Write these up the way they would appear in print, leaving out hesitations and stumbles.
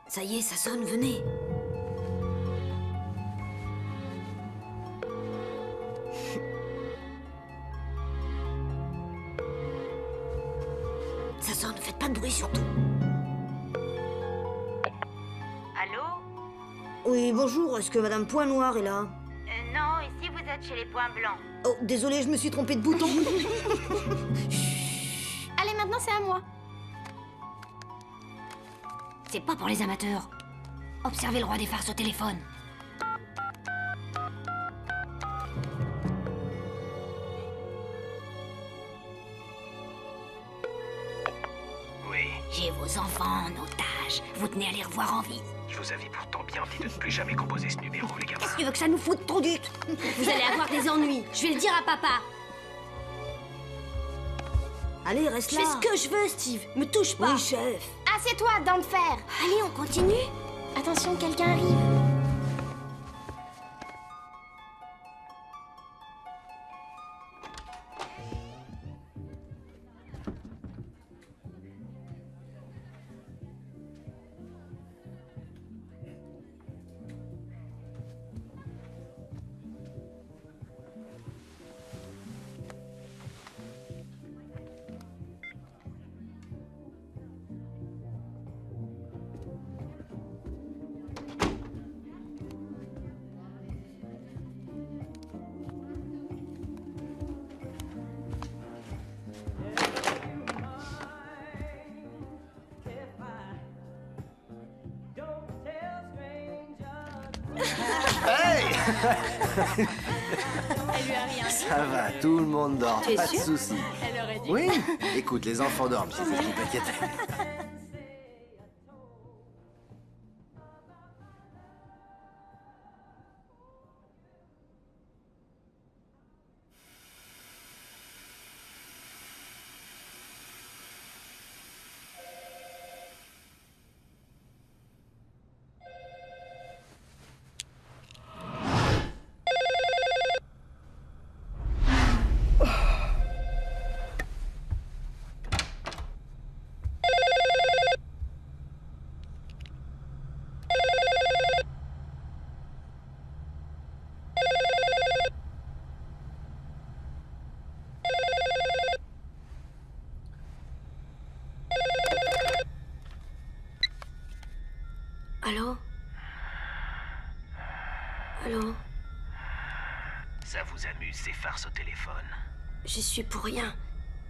Ça y est, ça sonne, venez. Ça sonne, faites pas de bruit surtout. Allô? Oui, bonjour, est-ce que Madame Point Noir est là? Non, ici vous êtes chez les points blancs. Oh, désolé, je me suis trompée de bouton. Allez, maintenant c'est à moi. C'est pas pour les amateurs. Observez le roi des farces au téléphone. Oui, J'ai vos enfants en otage. Vous tenez à les revoir en vie. je vous avais pourtant bien dit de ne plus jamais composer ce numéro, les gamins. Qu'est-ce que tu veux que ça nous foute, ton duc? Vous allez avoir des ennuis. Je vais le dire à papa. Allez, reste Je là. fais ce que je veux, Steve. Me touche pas. Oui, chef. Assieds-toi, dent de fer. Allez, on continue. Attention, quelqu'un arrive. Elle lui a rien. Ça va, tout le monde dort, Tu es pas de sûr soucis. Elle aurait dit. Oui, écoute, les enfants dorment, c'est ça qui t'inquiète. Allô? Allô? Ça vous amuse, ces farces au téléphone? J'y suis pour rien.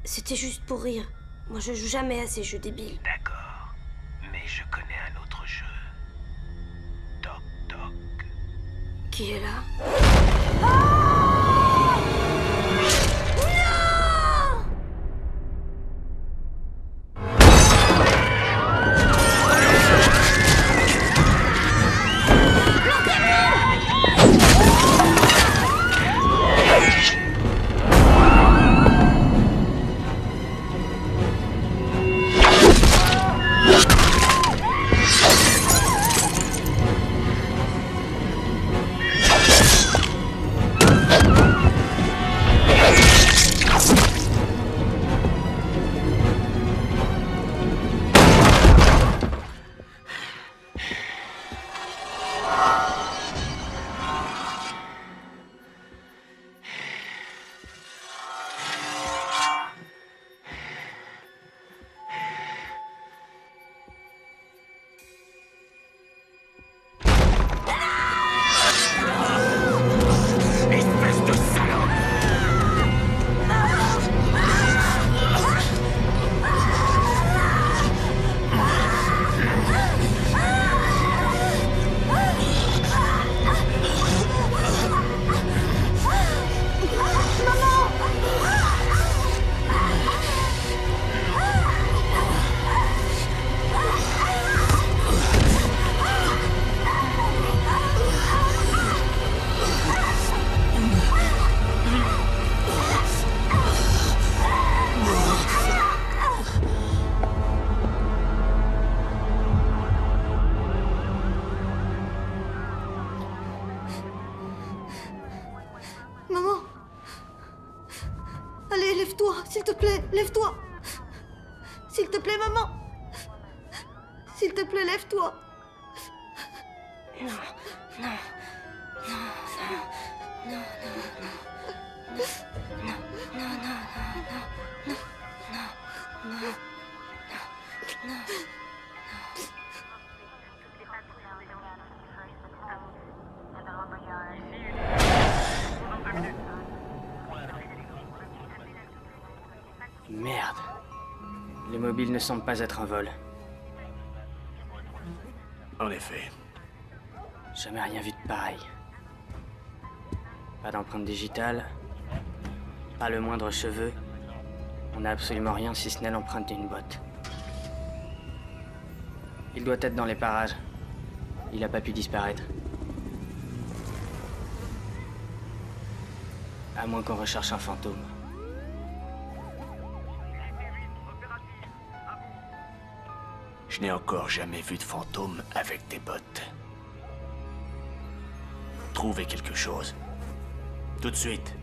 C'était juste pour rire. Moi, je joue jamais à ces jeux débiles. D'accord. Mais je connais un autre jeu. Toc toc. Qui est là? Espèce de salope! Maman! Allez, lève-toi, s'il te plaît, lève-toi! S'il te plaît, maman. S'il te plaît, lève-toi. Non, non, non, non, non, non, non, non, non, non, non, non, non, non, non. Merde. Les mobiles ne semblent pas être un vol. En effet. Jamais rien vu de pareil. Pas d'empreinte digitale. Pas le moindre cheveu. On n'a absolument rien si ce n'est l'empreinte d'une botte. Il doit être dans les parages. Il n'a pas pu disparaître. À moins qu'on recherche un fantôme. Je n'ai encore jamais vu de fantôme avec des bottes. Trouvez quelque chose. Tout de suite.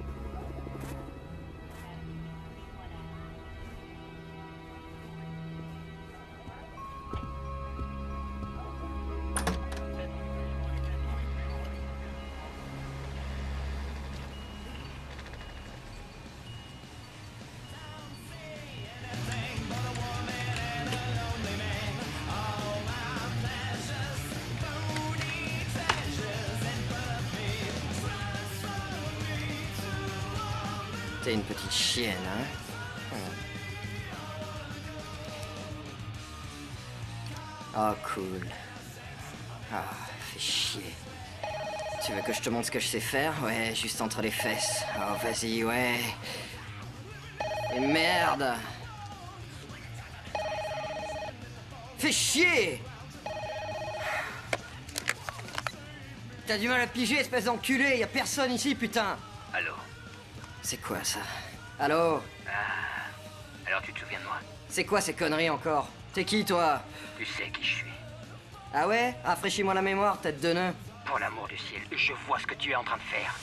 T'es une petite chienne, hein? Oh, cool. Ah, fais chier. Tu veux que je te montre ce que je sais faire? Ouais, juste entre les fesses. Oh, vas-y, ouais. Et merde! Fais chier! T'as du mal à piger, espèce d'enculé! Y'a personne ici, putain! Allô? C'est quoi, ça? Allô? Alors tu te souviens de moi? C'est quoi ces conneries encore? T'es qui, toi? Tu sais qui je suis. Ah ouais? Rafraîchis-moi la mémoire, tête de nœud. Pour l'amour du ciel, je vois ce que tu es en train de faire.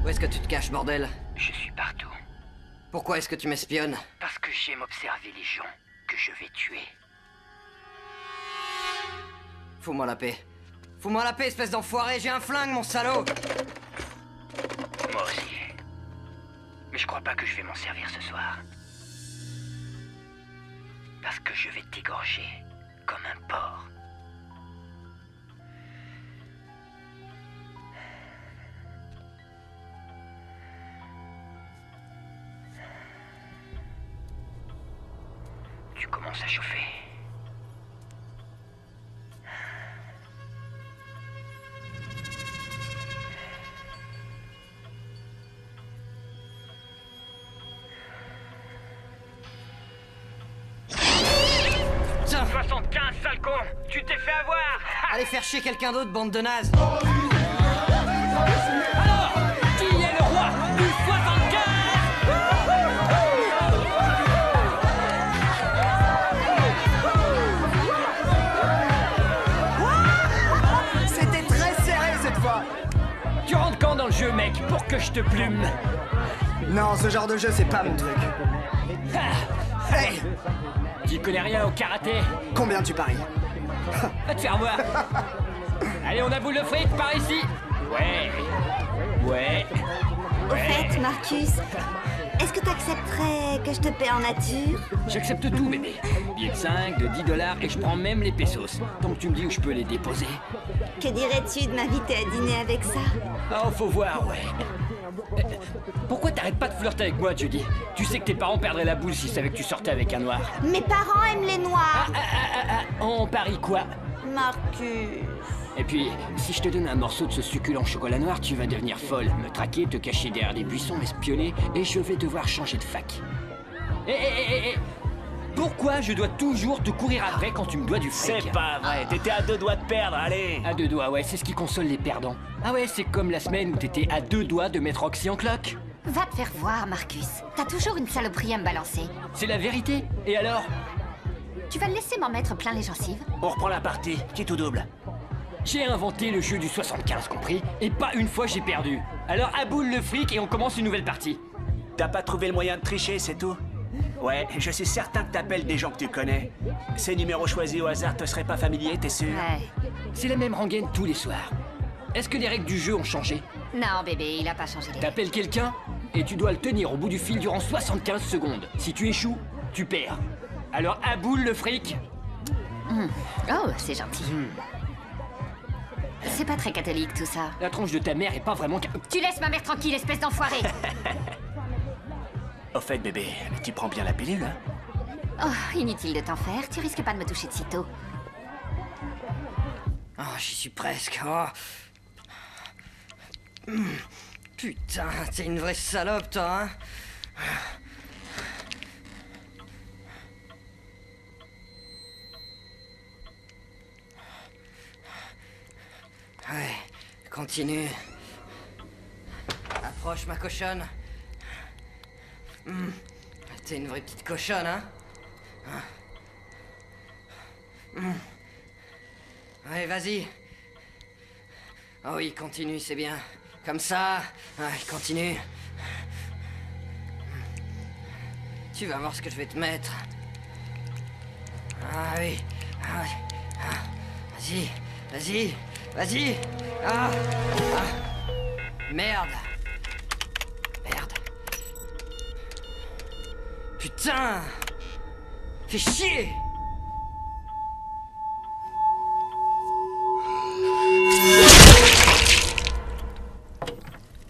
Où est-ce que tu te caches, bordel? Je suis partout. Pourquoi est-ce que tu m'espionnes? Parce que j'aime observer les gens que je vais tuer. Fous-moi la paix. Fous-moi la paix, espèce d'enfoiré, j'ai un flingue, mon salaud! Moi aussi. Mais je crois pas que je vais m'en servir ce soir. Parce que je vais t'égorger comme un porc. Tu commences à chauffer. Putain! 75, sale con! Tu t'es fait avoir! Allez faire chier quelqu'un d'autre, bande de nazes! Alors, qui est le roi du 75? C'était très serré cette fois! Tu rentres quand dans le jeu, mec, pour que je te plume? Non, ce genre de jeu, c'est pas mon truc. Hey! Tu connais rien au karaté? Combien tu paries? Va te faire voir! Allez, on aboule le fric par ici! Ouais! Ouais! Au fait, Marcus, est-ce que t'accepterais que je te paie en nature? J'accepte tout, bébé. Billet de 5, de 10 $ et je prends même les pesos. Tant que tu me dis où je peux les déposer. Que dirais-tu de m'inviter à dîner avec ça? Oh, faut voir, ouais. Pourquoi t'arrêtes pas de flirter avec moi, Judy? Tu sais que tes parents perdraient la boule s'ils savaient que tu sortais avec un noir. Mes parents aiment les noirs! On parie quoi? Marcus... Et puis, si je te donne un morceau de ce succulent chocolat noir, tu vas devenir folle, me traquer, te cacher derrière des buissons, m'espionner, et je vais devoir changer de fac. Pourquoi je dois toujours te courir après quand tu me dois du fric? C'est pas vrai, t'étais à 2 doigts de perdre, allez. À 2 doigts, ouais, c'est ce qui console les perdants. Ah ouais, c'est comme la semaine où t'étais à 2 doigts de mettre Roxy en cloque. Va te faire voir, Marcus. T'as toujours une saloperie à me balancer. C'est la vérité. Et alors? Tu vas le laisser m'en mettre plein les gencives? On reprend la partie, qui tout double. J'ai inventé le jeu du 75 compris, et pas une fois j'ai perdu. Alors aboule le fric et on commence une nouvelle partie. T'as pas trouvé le moyen de tricher, c'est tout? Ouais, je suis certain que t'appelles des gens que tu connais. Ces numéros choisis au hasard te seraient pas familiers, t'es sûr? Ouais. C'est la même rengaine tous les soirs. Est-ce que les règles du jeu ont changé? Non, bébé, il a pas changé les règles. T'appelles quelqu'un et tu dois le tenir au bout du fil durant 75 secondes. Si tu échoues, tu perds. Alors aboule le fric. Oh, c'est gentil. C'est pas très catholique tout ça. La tronche de ta mère est pas vraiment... Tu laisses ma mère tranquille, espèce d'enfoiré. Au fait, bébé, tu prends bien la pilule, hein? Oh, inutile de t'en faire, tu risques pas de me toucher de sitôt. Oh, j'y suis presque. Oh. Putain, t'es une vraie salope, toi, hein? Ouais, continue. Approche, ma cochonne. T'es une vraie petite cochonne, hein? Allez, vas-y. Oh oui, continue, c'est bien. Comme ça. Ouais, continue. Tu vas voir ce que je vais te mettre. Ah oui. Ah, oui. Ah. Vas-y, vas-y, vas-y. Ah. Ah. Merde. Merde. Putain. Fais chier.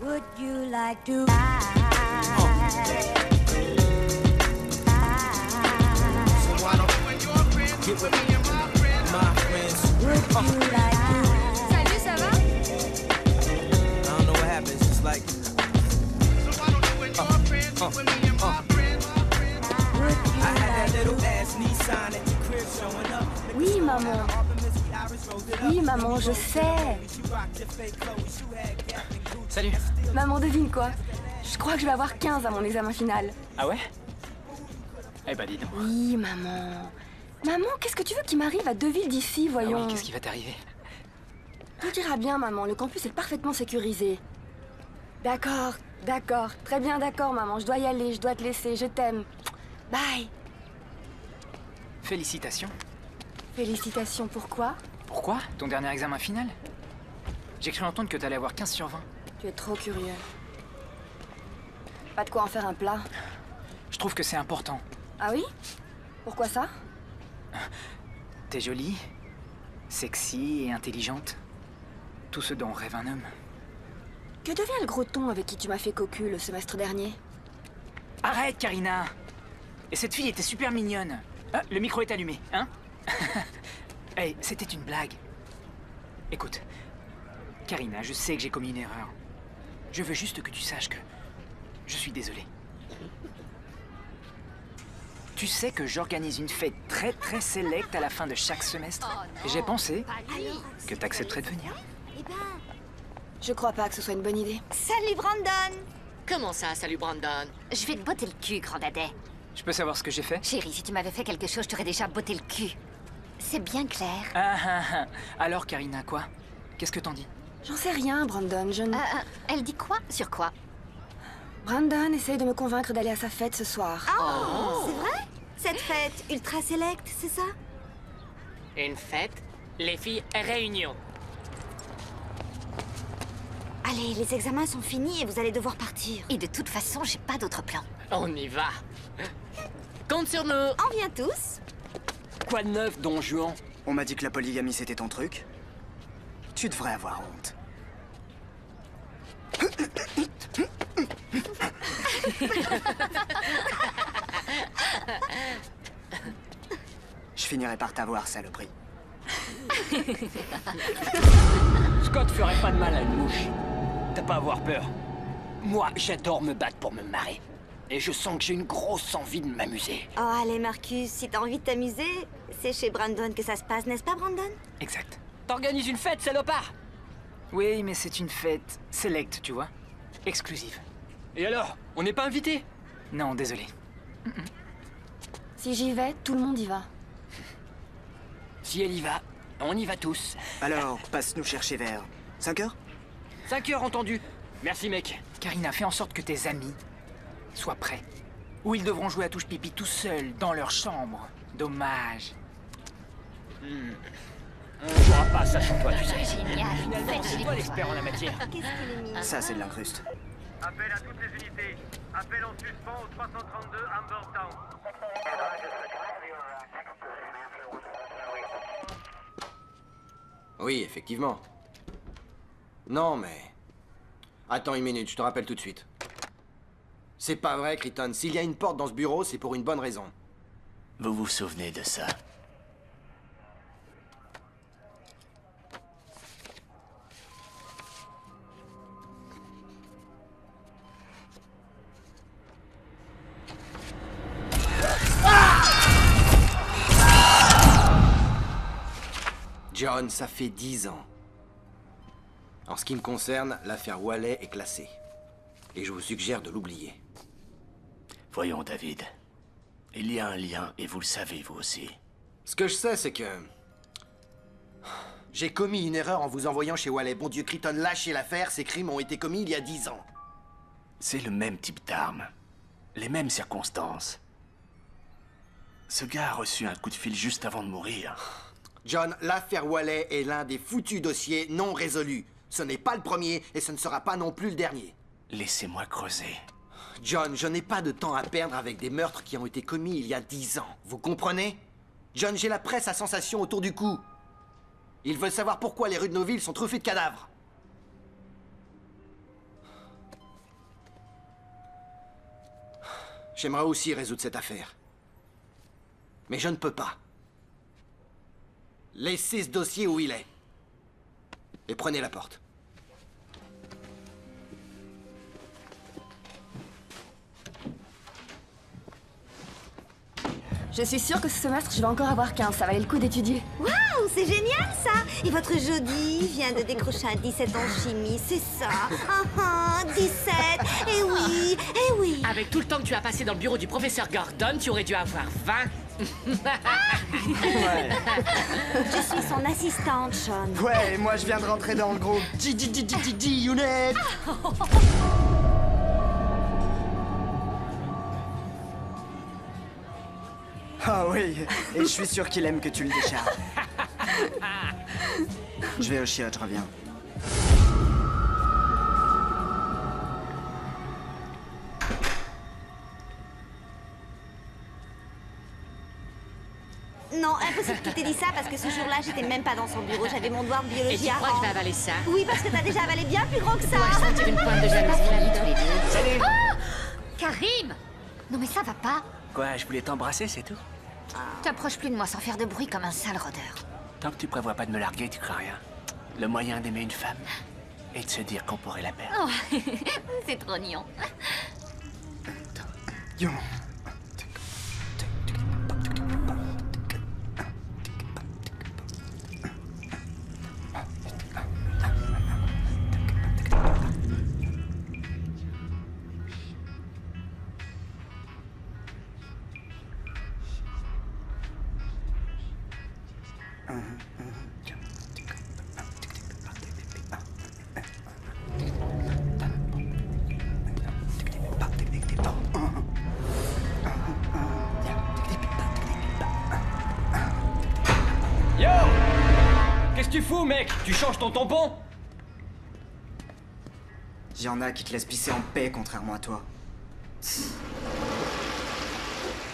Would you like to Salut, ça va? I don't know what happens, it's like I had that little ass Nissan at your crib showing up. Oui, maman. Oui, maman, je sais. Salut. Maman, devine quoi? Je crois que je vais avoir 15 à mon examen final. Ah ouais? Eh ben dis donc. Oui, maman. Maman, qu'est-ce que tu veux qu'il m'arrive à 2 villes d'ici, Ah voyons? oui, qu'est-ce qui va t'arriver? Tout ira bien, maman. Le campus est parfaitement sécurisé. D'accord, d'accord. Très bien, d'accord, maman. Je dois y aller, je dois te laisser. Je t'aime. Bye. Félicitations. Félicitations, pourquoi? Pourquoi? Ton dernier examen final? J'ai cru entendre que t'allais avoir 15 sur 20. Tu es trop curieux. Pas de quoi en faire un plat. Je trouve que c'est important. Ah oui? Pourquoi ça? T'es jolie, sexy et intelligente. Tout ce dont rêve un homme. Que devient le gros ton avec qui tu m'as fait cocu le semestre dernier? Arrête, Karina! Et cette fille était super mignonne. Ah, le micro est allumé, hein? Hey, c'était une blague. Écoute, Karina, je sais que j'ai commis une erreur. Je veux juste que tu saches que je suis désolé. Tu sais que j'organise une fête très très sélecte à la fin de chaque semestre. Et j'ai pensé que t'accepterais de venir. Je crois pas que ce soit une bonne idée. Salut, Brandon! Comment ça, salut Brandon? Je vais te botter le cul, grand dadais. Je peux savoir ce que j'ai fait? Chérie, si tu m'avais fait quelque chose, je t'aurais déjà botté le cul. C'est bien clair. Alors, Karina, quoi? Qu'est-ce que t'en dis? J'en sais rien, Brandon. Je ne... Elle dit quoi? Sur quoi? Brandon essaye de me convaincre d'aller à sa fête ce soir. Oh, c'est vrai? Cette fête ultra select, c'est ça? Une fête? Les filles, réunion. Allez, les examens sont finis et vous allez devoir partir. Et de toute façon, j'ai pas d'autre plan. On y va. Compte sur nous. On vient tous. Quoi de neuf, Don Juan? On m'a dit que la polygamie c'était ton truc. Tu devrais avoir honte. Je finirai par t'avoir, saloperie. Scott ferait pas de mal à une mouche. T'as pas à avoir peur. Moi, j'adore me battre pour me marrer. et je sens que j'ai une grosse envie de m'amuser. Oh, allez, Marcus, si t'as envie de t'amuser, c'est chez Brandon que ça se passe, n'est-ce pas, Brandon? Exact. T'organises une fête, salopard! Oui, mais c'est une fête select, tu vois. Exclusive. Et alors? On n'est pas invité? Non, désolé. Si j'y vais, tout le monde y va. Si elle y va, on y va tous. Alors, passe nous chercher vers 5 heures? 5 heures, entendu. Merci, mec. Karina, fais en sorte que tes amis soient prêts. Ou ils devront jouer à touche pipi tout seuls, dans leur chambre. Dommage. On jouera pas ça chez toi, tu sais. Génial. Finalement, c'est toi l'expert en la matière. Qu'est-ce qu'il est mignon. Ça, c'est de l'incruste. Appel à toutes les unités. Appel en suspens au 332 Amber Town. Oui, effectivement. Non, mais... Attends une minute, je te rappelle tout de suite. C'est pas vrai, Crichton. S'il y a une porte dans ce bureau, c'est pour une bonne raison. Vous vous souvenez de ça? John, ça fait 10 ans. En ce qui me concerne, l'affaire Wallet est classée. Et je vous suggère de l'oublier. Voyons, David. Il y a un lien, et vous le savez, vous aussi. Ce que je sais, c'est que... J'ai commis une erreur en vous envoyant chez Wallet. Bon Dieu, Crichton, lâchez l'affaire, ces crimes ont été commis il y a 10 ans. C'est le même type d'arme. Les mêmes circonstances. Ce gars a reçu un coup de fil juste avant de mourir. John, l'affaire Wallet est l'un des foutus dossiers non résolus. Ce n'est pas le premier et ce ne sera pas non plus le dernier. Laissez-moi creuser. John, je n'ai pas de temps à perdre avec des meurtres qui ont été commis il y a 10 ans. Vous comprenez? John, j'ai la presse à sensation autour du cou. Ils veulent savoir pourquoi les rues de nos villes sont truffées de cadavres. J'aimerais aussi résoudre cette affaire. Mais je ne peux pas. Laissez ce dossier où il est. Et prenez la porte. Je suis sûre que ce semestre, je vais encore avoir 15. Ça valait le coup d'étudier. Waouh, c'est génial ça. Et votre Jody vient de décrocher un 17 en chimie, c'est ça. 17. Eh oui, eh oui. Avec tout le temps que tu as passé dans le bureau du professeur Gordon, tu aurais dû avoir 20. Ouais. Je suis son assistante, Sean. Ouais, moi je viens de rentrer dans le groupe. Unit. Ah oui, et je suis sûr qu'il aime que tu le décharges. Je vais au chiottes, je reviens. Non, impossible qu'il t'ait dit ça parce que ce jour-là, j'étais même pas dans son bureau. J'avais mon devoir de biologie Et tu à crois que je vais rendre. avaler ça? Oui, parce que t'as déjà avalé bien plus gros que ça. Dois-je sentir une pointe de jalousie tous les deux? Salut! Oh Karim! Non mais ça va pas. Quoi, je voulais t'embrasser, c'est tout? T'approches plus de moi sans faire de bruit comme un sale rôdeur. Tant que tu prévois pas de me larguer, tu crains rien. Le moyen d'aimer une femme et de se dire qu'on pourrait la perdre. Oh, c'est trop mignon. Yo. Yo! Qu'est-ce que tu fous, mec? Tu changes ton tampon? Il y en a qui te laissent pisser en paix, contrairement à toi.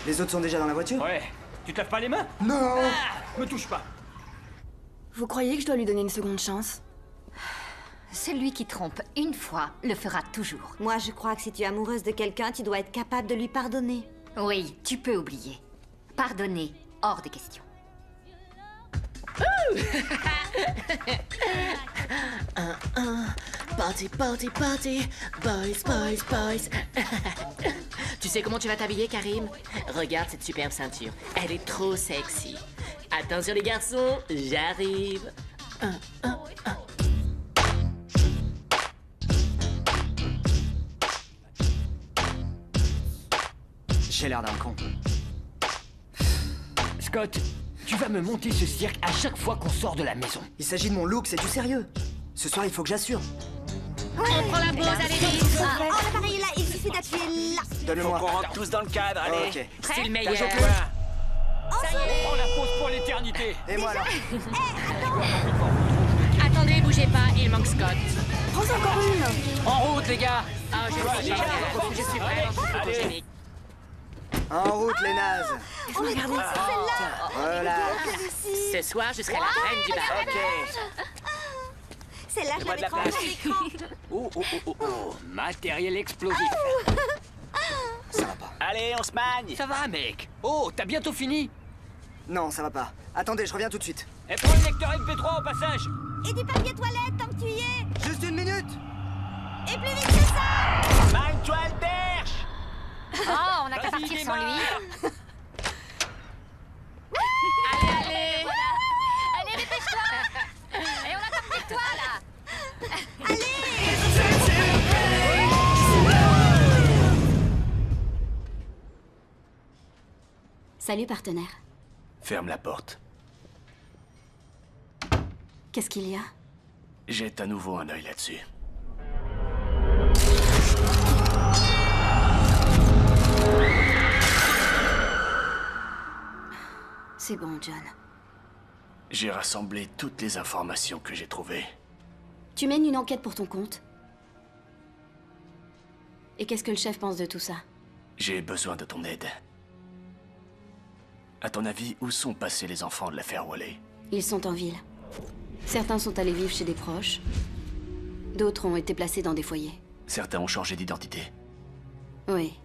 Les autres sont déjà dans la voiture? Ouais. Tu te laves pas les mains? Non! Me touche pas. Vous croyez que je dois lui donner une seconde chance? Celui qui trompe une fois le fera toujours. Moi, je crois que si tu es amoureuse de quelqu'un, tu dois être capable de lui pardonner. Oui, tu peux oublier. Pardonner, hors de question. Party, party, party, boys, boys, boys. Tu Tu sais comment tu vas t'habiller, Karim? Regarde cette superbe ceinture. Elle est trop sexy. Attention les garçons, j'arrive. J'ai l'air d'un con. Scott, tu vas me monter ce cirque à chaque fois qu'on sort de la maison. Il s'agit de mon look, c'est du sérieux. Ce soir, il faut que j'assure. On prend la pause, allez vite. Oh, l'appareil est là, il suffit d'appuyer là. Faut Donne-le-moi. qu'on rentre tous dans le cadre, allez. Ok. C'est le meilleur. Ça y est. Prends la pause pour l'éternité. Et moi alors. Attendez, bougez pas, il manque Scott. Prends encore une. En route, les gars. Ah, je suis vraiment photogénique. En route, les nazes. On est trop sur celle-là. Voilà. Ce soir, je serai la reine du bar. Ok. Celle-là, je Fais-moi de l'avais la trempée place. à l'écran. Oh, matériel explosif. Ça va pas. Allez, on se magne. Ça va, mec. Oh, t'as bientôt fini? Non, ça va pas. Attendez, je reviens tout de suite. Et prends le lecteur MP3 au passage. Et du papier toilette tant que tu y es. Juste une minute. Et plus vite que ça. Magne-toi le derche. Oh, on n'a qu'à partir sans lui. Allez, Allez, dépêche-toi. Et on attend plus que toi, là. Salut, partenaire. Ferme la porte. Qu'est-ce qu'il y a? Jette à nouveau un œil là-dessus. C'est bon, John. J'ai rassemblé toutes les informations que j'ai trouvées. Tu mènes une enquête pour ton compte? Et qu'est-ce que le chef pense de tout ça? J'ai besoin de ton aide. À ton avis, où sont passés les enfants de l'affaire Wally? Ils sont en ville. Certains sont allés vivre chez des proches. D'autres ont été placés dans des foyers. Certains ont changé d'identité. Oui.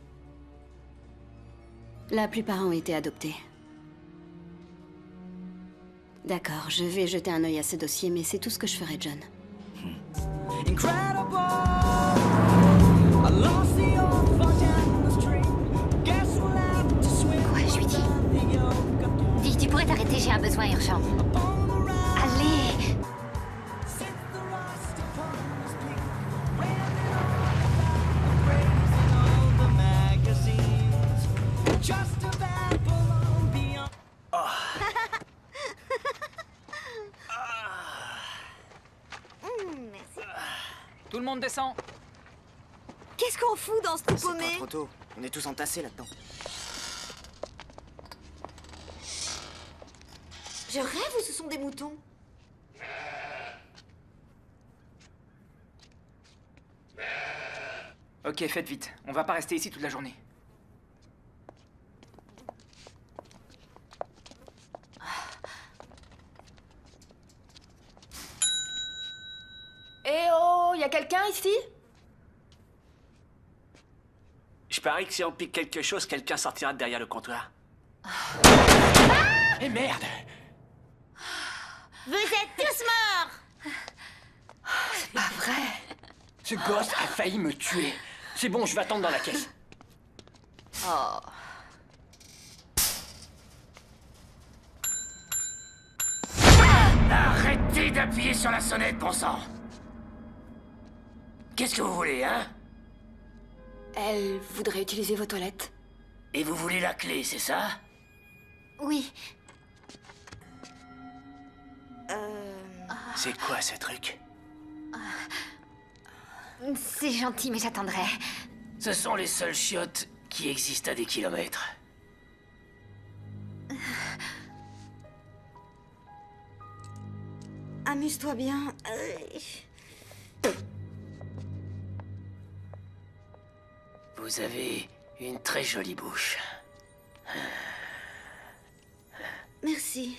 La plupart ont été adoptés. D'accord, je vais jeter un œil à ce dossier, mais c'est tout ce que je ferai, John. Quoi, je lui dis? Dis, tu pourrais t'arrêter, j'ai un besoin urgent. Allez. Merci. Tout le monde descend. Qu'est-ce qu'on fout dans ce trou C'est pas paumé? trop tôt. On est tous entassés là-dedans. Je rêve ou ce sont des moutons? Ok, faites vite. On va pas rester ici toute la journée. Eh oh, y a quelqu'un ici? Je parie que si on pique quelque chose, quelqu'un sortira de derrière le comptoir. Eh merde! Vous êtes tous morts! C'est pas vrai. Ce gosse a failli me tuer. C'est bon, je vais attendre dans la caisse. Oh. Arrêtez d'appuyer sur la sonnette, bon sang. Qu'est-ce que vous voulez, hein? Elle voudrait utiliser vos toilettes. Et vous voulez la clé, c'est ça? Oui. C'est quoi ce truc? C'est gentil, mais j'attendrai. Ce sont les seules chiottes qui existent à des kilomètres. Amuse-toi bien. Vous avez une très jolie bouche. Merci.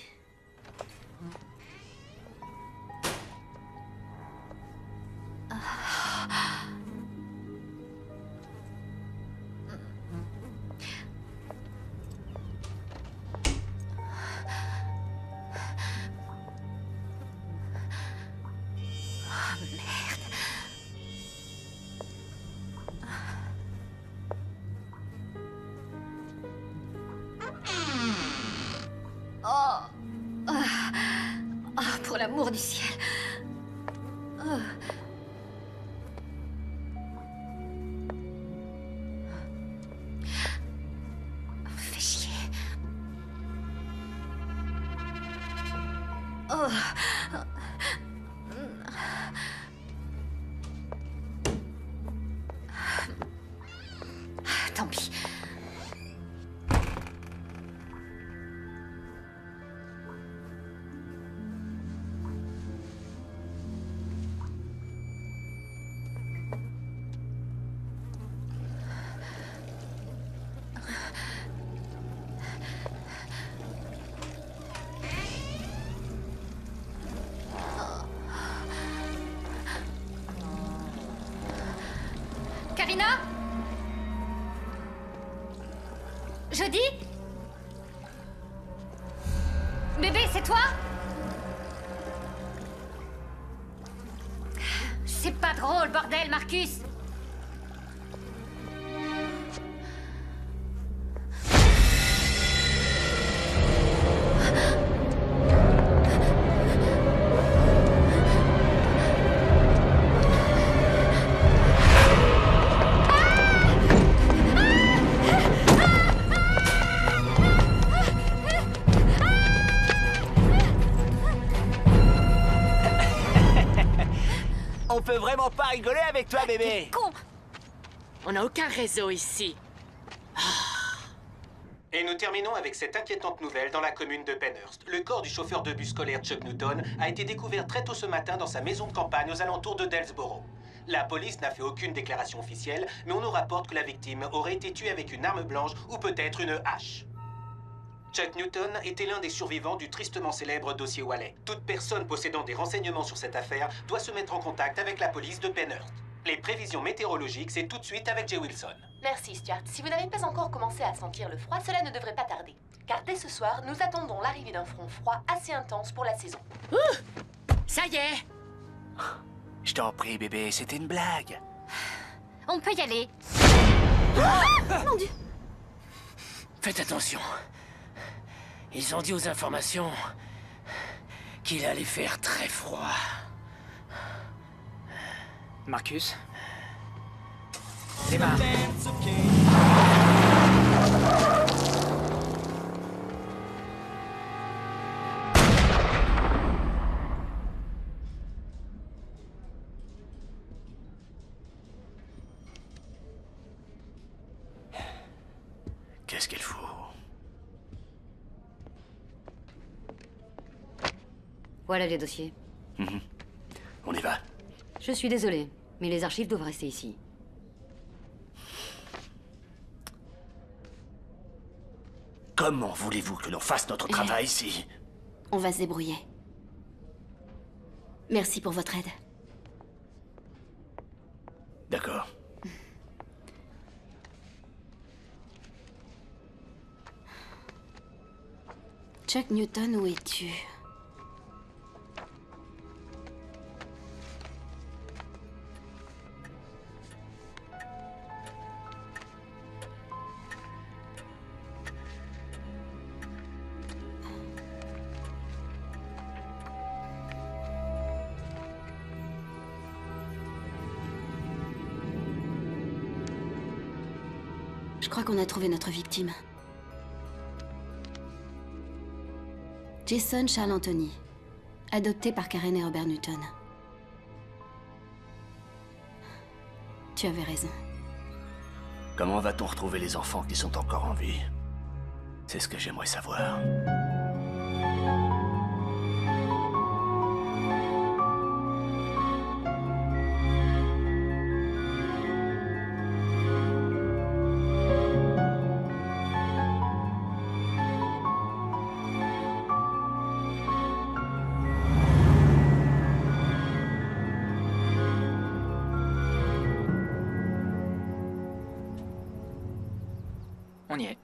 du ciel. Oh. Fais chier. Oh. Tant pis. Karina? Jody? Bébé, c'est toi? C'est pas drôle, bordel, Marcus! On peut vraiment pas rigoler avec toi, bébé. Con! On n'a aucun réseau ici. Et nous terminons avec cette inquiétante nouvelle dans la commune de Penhurst. Le corps du chauffeur de bus scolaire Chuck Newton a été découvert très tôt ce matin dans sa maison de campagne aux alentours de Dellsboro. La police n'a fait aucune déclaration officielle, mais on nous rapporte que la victime aurait été tuée avec une arme blanche ou peut-être une hache. Chuck Newton était l'un des survivants du tristement célèbre dossier Wallet. Toute personne possédant des renseignements sur cette affaire doit se mettre en contact avec la police de Penhurst. Les prévisions météorologiques, c'est tout de suite avec Jay Wilson. Merci, Stuart. Si vous n'avez pas encore commencé à sentir le froid, cela ne devrait pas tarder. Car dès ce soir, nous attendons l'arrivée d'un front froid assez intense pour la saison. Ça y est! Je t'en prie, bébé, c'était une blague. On peut y aller. Mon Dieu! Faites attention. Ils ont dit aux informations qu'il allait faire très froid. Marcus? Démarre. Qu'est-ce qu'elle fout? Voilà les dossiers. On y va. Je suis désolée, mais les archives doivent rester ici. Comment voulez-vous que l'on fasse notre travail ici? On va se débrouiller. Merci pour votre aide. D'accord. Chuck Newton, où es-tu? Je crois qu'on a trouvé notre victime. Jason Charles Anthony, adopté par Karen et Robert Newton. Tu avais raison. Comment va-t-on retrouver les enfants qui sont encore en vie? C'est ce que j'aimerais savoir. On y est.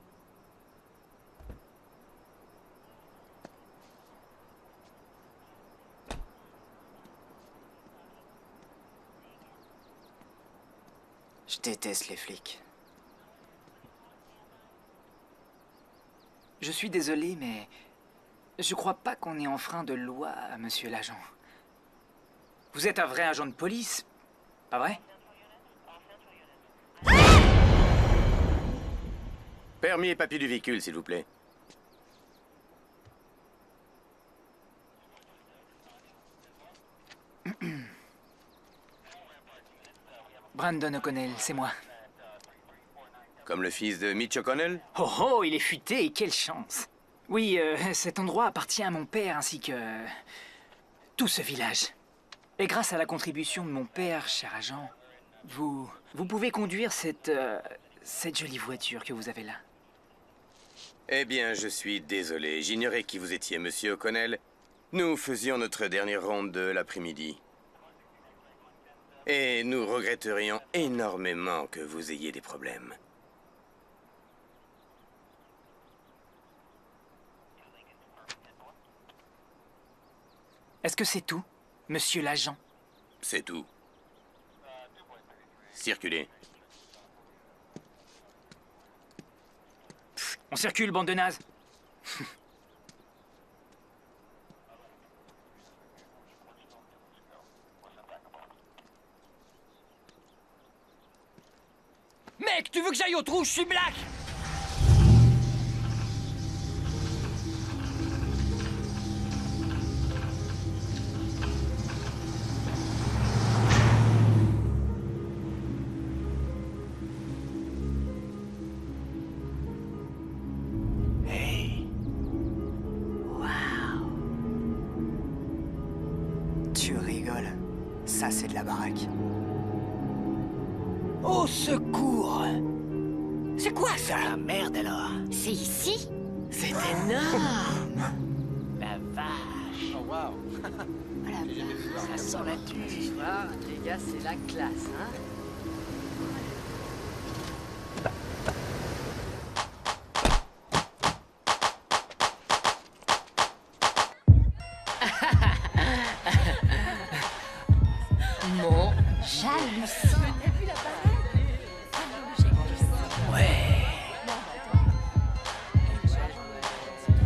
Je déteste les flics. Je suis désolé, mais je crois pas qu'on ait enfreint de loi, monsieur l'agent. Vous êtes un vrai agent de police, pas vrai? Permis et papier du véhicule, s'il vous plaît. Brandon O'Connell, c'est moi. Comme le fils de Mitch O'Connell? Oh oh, il est futé, et quelle chance! Oui, cet endroit appartient à mon père ainsi que... tout ce village. Et grâce à la contribution de mon père, cher agent, vous pouvez conduire cette jolie voiture que vous avez là. Eh bien, je suis désolé. J'ignorais qui vous étiez, monsieur O'Connell. Nous faisions notre dernière ronde de l'après-midi. Et nous regretterions énormément que vous ayez des problèmes. Est-ce que c'est tout, monsieur l'agent? C'est tout. Circulez. On circule, bande de nazes. Mec, tu veux que j'aille au trou? Je suis black! Hey. Waouh. Tu rigoles. Ça, c'est de la baraque. Au secours! C'est quoi ça? Ah merde alors! C'est ici? C'est énorme! La vache! Oh, waouh! Ça sent la tue! Ah, les gars, c'est la classe, hein? Mon j'hallucine. Ouais!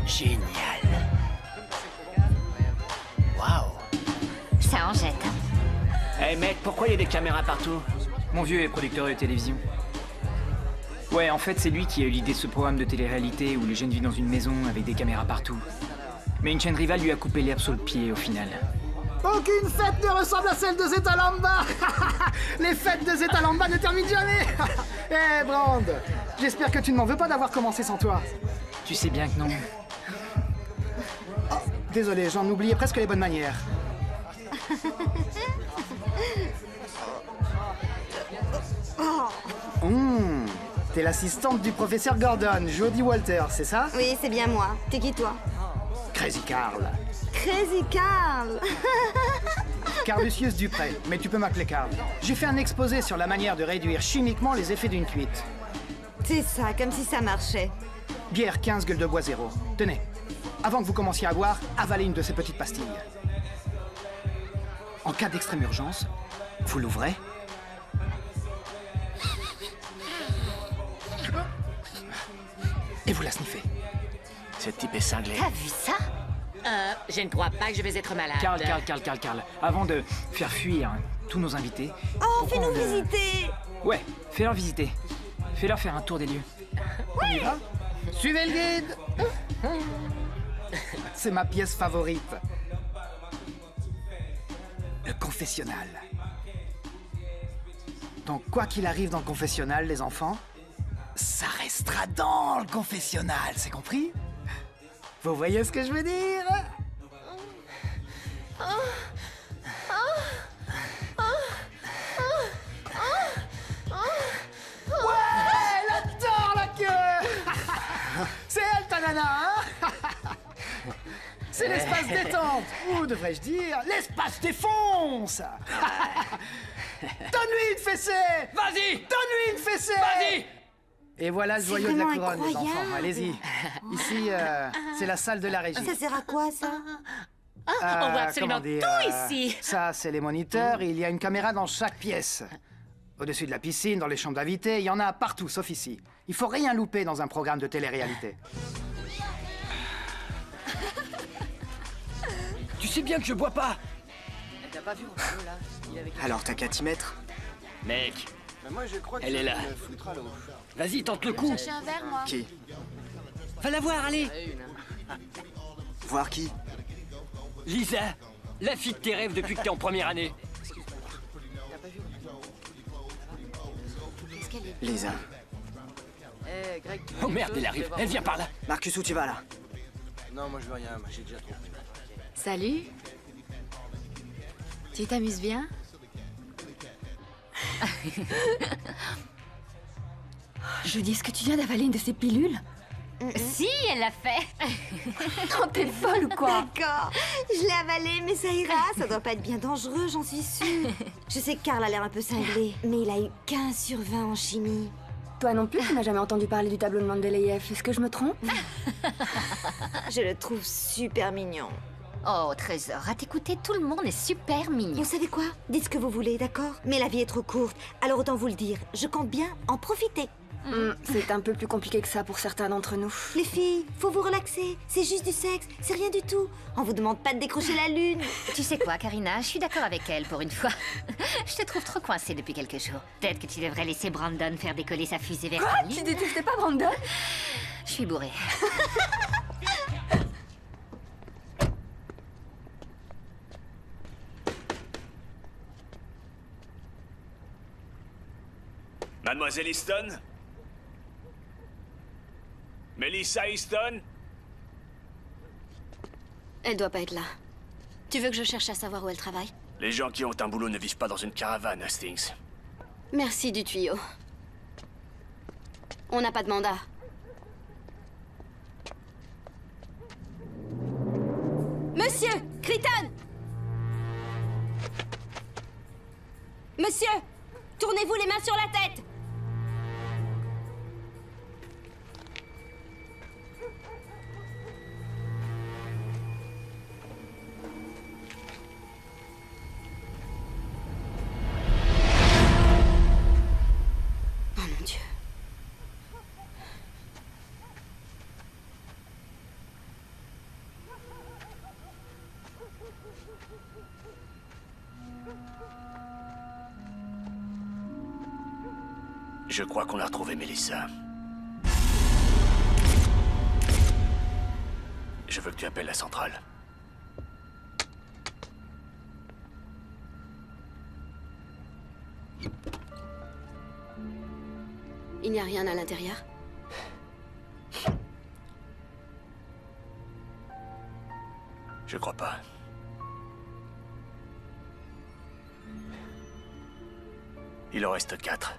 Génial! Waouh! Ça en jette. Hey mec, pourquoi il y a des caméras partout? Mon vieux est producteur de télévision. Ouais, en fait, c'est lui qui a eu l'idée de ce programme de télé-réalité où les jeunes vivent dans une maison avec des caméras partout. Mais une chaîne rivale lui a coupé l'herbe sous le pied au final. Aucune fête ne ressemble à celle de Zetalamba. Les fêtes de Zetalamba ne terminent jamais. Eh, Brand, j'espère que tu ne m'en veux pas d'avoir commencé sans toi. Tu sais bien que non. Oh, désolé, j'en oubliais presque les bonnes manières. T'es l'assistante du professeur Gordon, Jodie Walter, c'est ça? Oui, c'est bien moi. T'es qui, toi? Crazy Carl. Crazy Carl. Carl Lucius Dupré, mais tu peux m'appeler Carl. J'ai fait un exposé sur la manière de réduire chimiquement les effets d'une cuite. C'est ça, comme si ça marchait. Bière 15, gueule de bois 0. Tenez, avant que vous commenciez à boire, avalez une de ces petites pastilles. En cas d'extrême urgence, vous l'ouvrez. Et vous la sniffez. Ce type est cinglé. T'as vu ça? Je ne crois pas que je vais être malade. Carl. Avant de faire fuir tous nos invités... Oh, fais-nous visiter! Ouais, fais-leur visiter. Fais-leur faire un tour des lieux. On y va? Suivez le guide! C'est ma pièce favorite. Le confessionnal. Donc, quoi qu'il arrive dans le confessionnal, les enfants, ça restera dans le confessionnal, c'est compris? Vous voyez ce que je veux dire? Ouais, là-dedans, la queue! C'est elle, ta nana, hein? C'est l'espace détente, ou devrais-je dire, l'espace défonce! Donne-lui une fessée! Vas-y! Donne-lui une fessée! Vas-y! Et voilà le C'est joyau de la vraiment couronne, les incroyable. enfants. Allez-y. Ici, c'est la salle de la régie. Ça sert à quoi, ça? On voit absolument comment dire, tout ici. Ça, c'est les moniteurs. Et il y a une caméra dans chaque pièce. Au-dessus de la piscine, dans les chambres d'invités, il y en a partout, sauf ici. Il faut rien louper dans un programme de télé-réalité. Tu sais bien que je bois pas. T'as pas vu Ronaldo, là? Il est avec... Alors t'as qu'à t'y mettre. Mec, Mais moi, je crois que elle est là. me foutre à l'eau. Vas-y, tente le coup. Chercher un verre, moi. Qui? Va la voir, allez. Voir qui? Lisa, la fille de tes rêves depuis que t'es en première année. Qu'est-ce qu'elle est? Lisa. Eh, Greg, tu Oh merde, elle arrive. Elle vient par là. Marcus, où tu vas là? Non, moi, je veux rien. Moi, j'ai déjà trop. Salut. Tu t'amuses bien? Judy, est-ce que tu viens d'avaler une de ces pilules? Si, elle l'a fait. Non, t'es folle ou quoi? D'accord, je l'ai avalé, mais ça ira. Ça doit pas être bien dangereux, j'en suis sûre. Je sais que Karl a l'air un peu cinglé, mais il a eu 15 sur 20 en chimie. Toi non plus, tu n'as jamais entendu parler du tableau de Mendeleïev. Est-ce que je me trompe? Je le trouve super mignon. Oh, Trésor, à t'écouter, tout le monde est super mignon. Vous savez quoi? Dites ce que vous voulez, d'accord? Mais la vie est trop courte, alors autant vous le dire. Je compte bien en profiter. C'est un peu plus compliqué que ça pour certains d'entre nous. Les filles, faut vous relaxer. C'est juste du sexe, c'est rien du tout. On vous demande pas de décrocher la lune. Tu sais quoi, Karina, je suis d'accord avec elle pour une fois. Je te trouve trop coincée depuis quelques jours. Peut-être que tu devrais laisser Brandon faire décoller sa fusée vers Quoi? la Tu lune. détestais pas Brandon? Je suis bourrée. Mademoiselle Easton? Melissa Easton? Elle doit pas être là. Tu veux que je cherche à savoir où elle travaille? Les gens qui ont un boulot ne vivent pas dans une caravane, Hastings. Merci du tuyau. On n'a pas de mandat. Monsieur! Crichton! Monsieur! Tournez-vous les mains sur la tête! Oh mon Dieu. Je crois qu'on a retrouvé Melissa. Je veux que tu appelles la centrale. Il n'y a rien à l'intérieur? Je crois pas. Il en reste 4.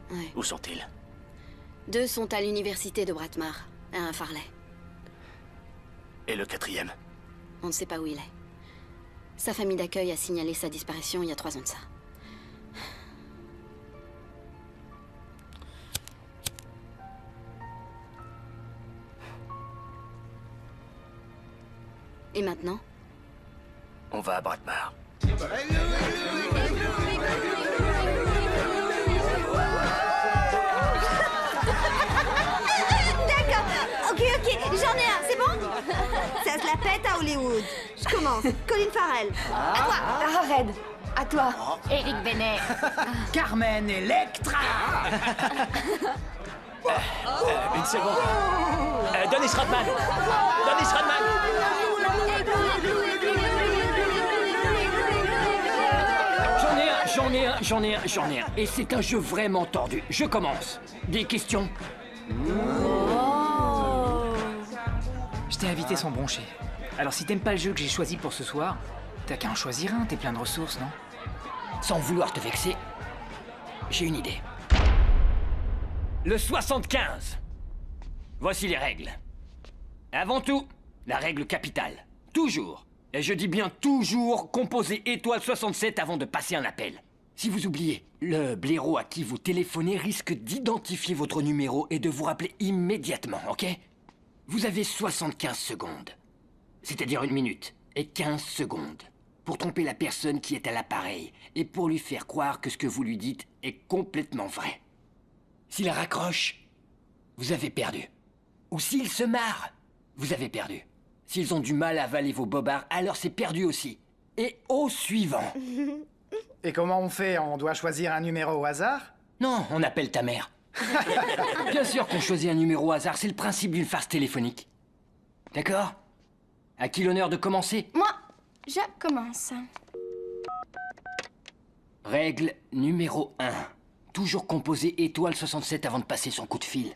Ouais. Où sont-ils? 2 sont à l'université de Bratmar, à un Farley. Et le 4e? On ne sait pas où il est. Sa famille d'accueil a signalé sa disparition il y a 3 ans de ça. Et maintenant? On va à Bratmar. D'accord, ok, j'en ai un, c'est bon? Ça se la pète à Hollywood. Je commence. Colin Farrell. À toi. Lara Red, à toi. Eric Benet. Carmen Electra. Une seconde. Dennis Rodman. Dennis Rodman. J'en ai un. Et c'est un jeu vraiment tordu. Je commence. Des questions? Je t'ai invité sans broncher. Alors si t'aimes pas le jeu que j'ai choisi pour ce soir, t'as qu'à en choisir un, t'es plein de ressources, non? Sans vouloir te vexer, j'ai une idée. Le 75. Voici les règles. Avant tout, la règle capitale. Toujours, et je dis bien toujours, composez étoile 67 avant de passer un appel. Si vous oubliez, le blaireau à qui vous téléphonez risque d'identifier votre numéro et de vous rappeler immédiatement, ok? Vous avez 75 secondes. C'est-à-dire 1 minute et 15 secondes. Pour tromper la personne qui est à l'appareil et pour lui faire croire que ce que vous lui dites est complètement vrai. S'il raccroche, vous avez perdu. Ou s'il se marre, vous avez perdu. S'ils ont du mal à avaler vos bobards, alors c'est perdu aussi. et au suivant. Et comment on fait? On doit choisir un numéro au hasard? Non, on appelle ta mère. Bien sûr qu'on choisit un numéro au hasard, c'est le principe d'une farce téléphonique. D'accord? À qui l'honneur de commencer? Moi, je commence. Règle numéro 1. Toujours composer étoile 67 avant de passer son coup de fil.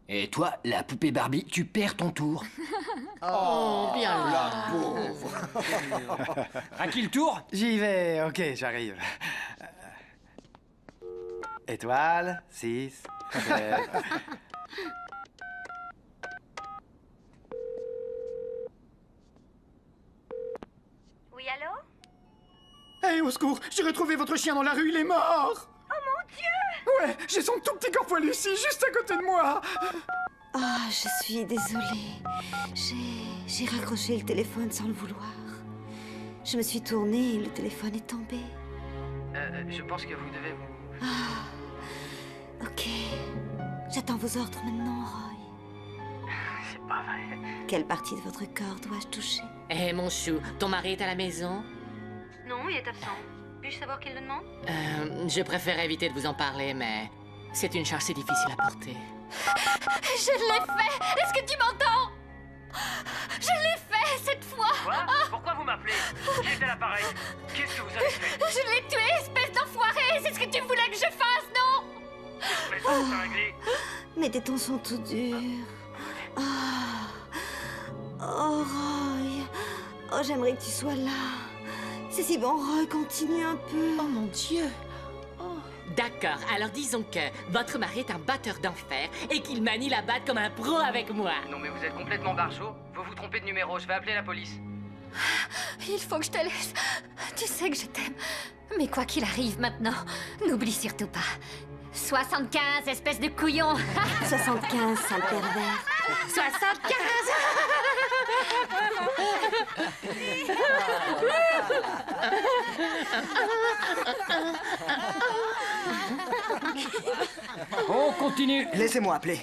Et toi, la poupée Barbie, tu perds ton tour. Oh, bien la pauvre. À qui le tour? J'y vais, ok, j'arrive. Étoile, 6, 7... Oui, allô? Hé, au secours! J'ai retrouvé votre chien dans la rue, il est mort! Oh mon Dieu! Ouais, j'ai son tout petit corps poilu ici, juste à côté de moi! Ah, je suis désolée. J'ai raccroché le téléphone sans le vouloir. Je me suis tournée et le téléphone est tombé. Je pense que vous devez vous... Ah, ok. J'attends vos ordres maintenant, Roy. C'est pas vrai. Quelle partie de votre corps dois-je toucher? Eh, mon chou, ton mari est à la maison? Non, il est absent. Puis-je savoir qui le demande? Je préfère éviter de vous en parler, mais c'est une charge assez difficile à porter. Je l'ai fait! Est-ce que tu m'entends? Je l'ai fait cette fois! Quoi? Pourquoi vous m'appelez? J'étais à l'appareil. Qu'est-ce que vous avez fait? Je l'ai tué, espèce d'enfoiré! C'est ce que tu voulais que je fasse, non? Mais ça, c'est réglé. Mes tétons sont tout durs. Ah. Oh, Roy. Oh, j'aimerais que tu sois là. C'est si bon, Roy, continue un peu. Oh mon Dieu! D'accord, alors disons que votre mari est un batteur d'enfer et qu'il manie la batte comme un pro avec moi. Non mais vous êtes complètement barjot. Vous vous trompez de numéro, je vais appeler la police. Il faut que je te laisse. Tu sais que je t'aime. Mais quoi qu'il arrive maintenant, n'oublie surtout pas. 75, espèce de couillon. 75, sale pervers. 75. On continue. Laissez-moi appeler.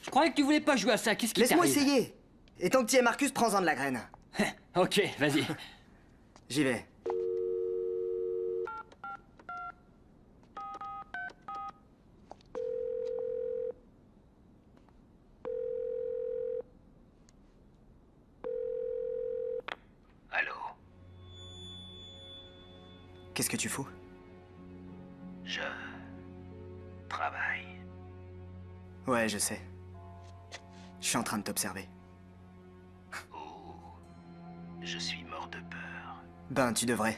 Je croyais que tu voulais pas jouer à ça, qu'est-ce qui Laisse-moi t'arrive? essayer. Et tant que tu es Marcus, prends-en de la graine. Ok, vas-y. J'y vais. Allô? Qu'est-ce que tu fous? Je... travaille. Ouais, je sais. Je suis en train de t'observer. Je suis mort de peur. Ben, tu devrais.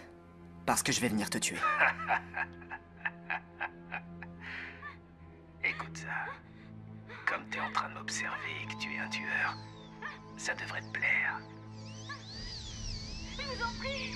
Parce que je vais venir te tuer. Écoute ça. Comme t'es en train de m'observer et que tu es un tueur, ça devrait te plaire. Je vous en prie.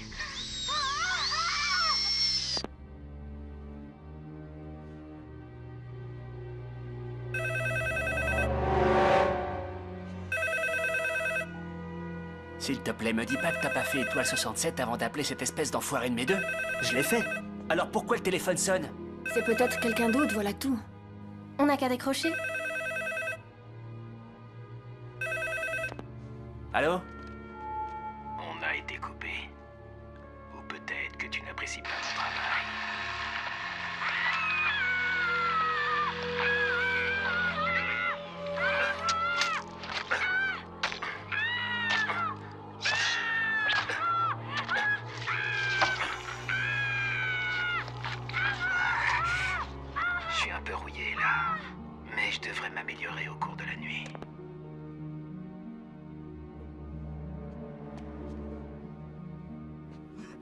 S'il te plaît, me dis pas que t'as pas fait étoile 67 avant d'appeler cette espèce d'enfoiré de mes deux. Je l'ai fait. Alors pourquoi le téléphone sonne? C'est peut-être quelqu'un d'autre, voilà tout. On n'a qu'à décrocher. Allô? On a été coupé. Ou peut-être que tu n'apprécies pas mon travail. Je suis un peu rouillé là, mais je devrais m'améliorer au cours de la nuit.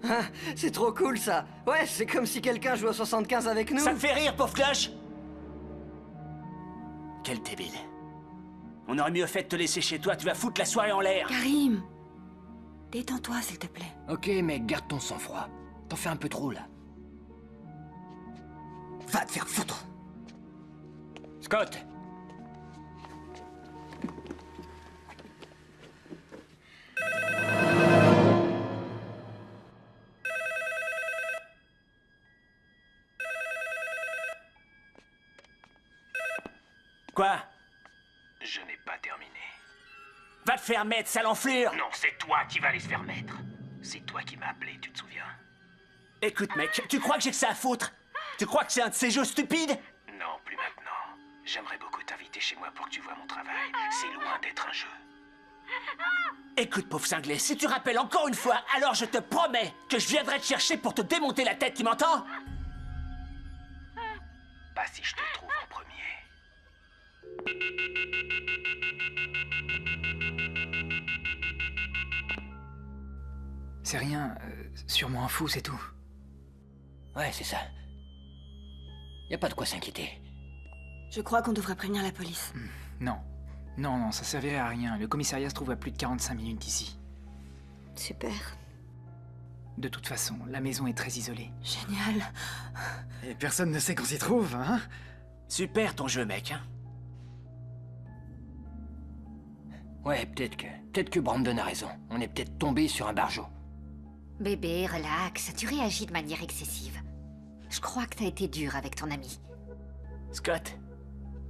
Ah, c'est trop cool ça. Ouais, c'est comme si quelqu'un jouait au 75 avec nous. Ça me fait rire, pauvre cloche! Quel débile. On aurait mieux fait de te laisser chez toi, tu vas foutre la soirée en l'air. Karim, détends-toi, s'il te plaît. Ok, mec, garde ton sang-froid. T'en fais un peu trop, là. Va te faire foutre. Scott! Quoi? Je n'ai pas terminé. Va te faire mettre, sale enflure! Non, c'est toi qui vas aller se faire mettre. C'est toi qui m'as appelé, tu te souviens? Écoute, mec, tu crois que j'ai que ça à foutre? Tu crois que c'est un de ces jeux stupides? Non, plus maintenant. J'aimerais beaucoup t'inviter chez moi pour que tu vois mon travail. C'est loin d'être un jeu. Écoute, pauvre cinglé, si tu rappelles encore une fois, alors je te promets que je viendrai te chercher pour te démonter la tête, tu m'entends? Pas si je te trouve en premier. C'est rien, sûrement un fou, c'est tout. Ouais, c'est ça. Y a pas de quoi s'inquiéter. Je crois qu'on devrait prévenir la police. Non. Non, ça servirait à rien. Le commissariat se trouve à plus de 45 minutes d'ici. Super. De toute façon, la maison est très isolée. Génial. Et personne ne sait qu'on s'y trouve, hein? Super ton jeu, mec, hein? Ouais, peut-être que Brandon a raison. On est peut-être tombé sur un barjot. Bébé, relax, tu réagis de manière excessive. Je crois que t'as été dur avec ton ami. Scott,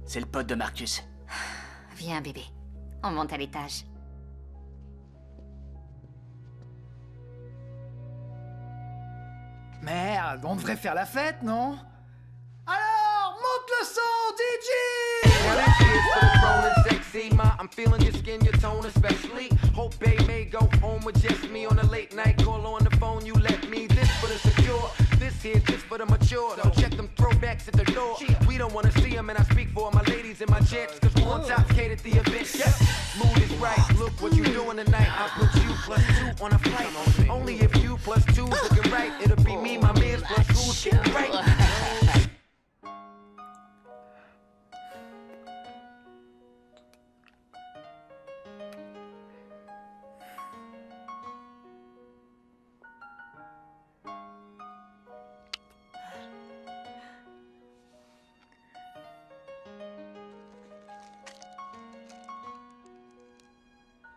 c'est le pote de Marcus. Viens, bébé. On monte à l'étage. Merde, on devrait faire la fête, non? Alors, monte le son, DJ! Now that shit's for the grown and sexy. I'm feeling your skin, your tone especially. Hope they may go home with just me on a late night call on the phone. You let me. This for the secure, this here's just for the mature. So check them throwbacks at the door. We don't wanna see them, and I speak for my ladies and my gents, cause we're intoxicated at the event. Yes, mood is right. Look what you doing tonight. I put you +2 on a flight. Only if you +2 looking right, it'll be me, my mans plus who's getting right.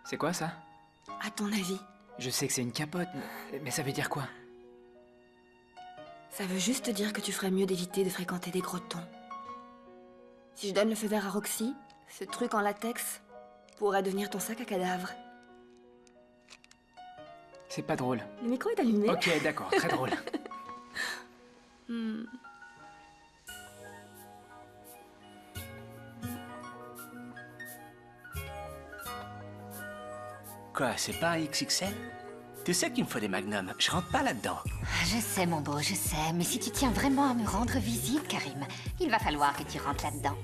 C'est quoi ça? À ton avis? Je sais que c'est une capote, mais ça veut dire quoi? Ça veut juste dire que tu ferais mieux d'éviter de fréquenter des grottons. Si je donne le feu vert à Roxy, ce truc en latex pourrait devenir ton sac à cadavres. C'est pas drôle. Le micro est allumé. Ok, d'accord, très drôle. Quoi, c'est pas un XXL? Tu sais qu'il me faut des magnums, je rentre pas là-dedans. Je sais, mon beau, je sais. Mais si tu tiens vraiment à me rendre visite, Karim, il va falloir que tu rentres là-dedans.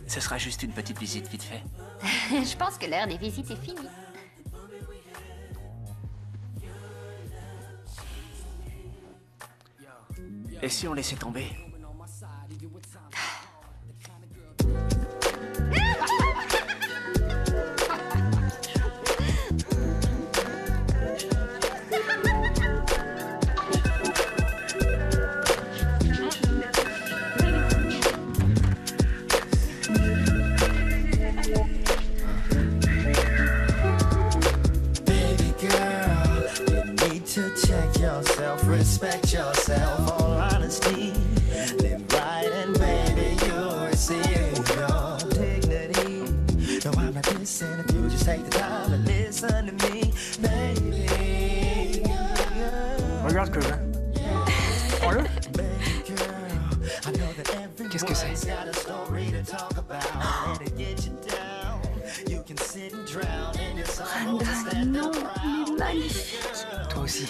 Ce sera juste une petite visite vite fait. Je pense que l'heure des visites est finie. Et si on laissait tomber? Respect yourself, all honesty. Live right and baby, you'll receive your dignity. No, I'm not dissing if you just take the time and listen to me, baby. Regarde ce que je veux. Prends-le. Qu'est-ce que c'est? Brandon, non, il est magnifique. Toi aussi.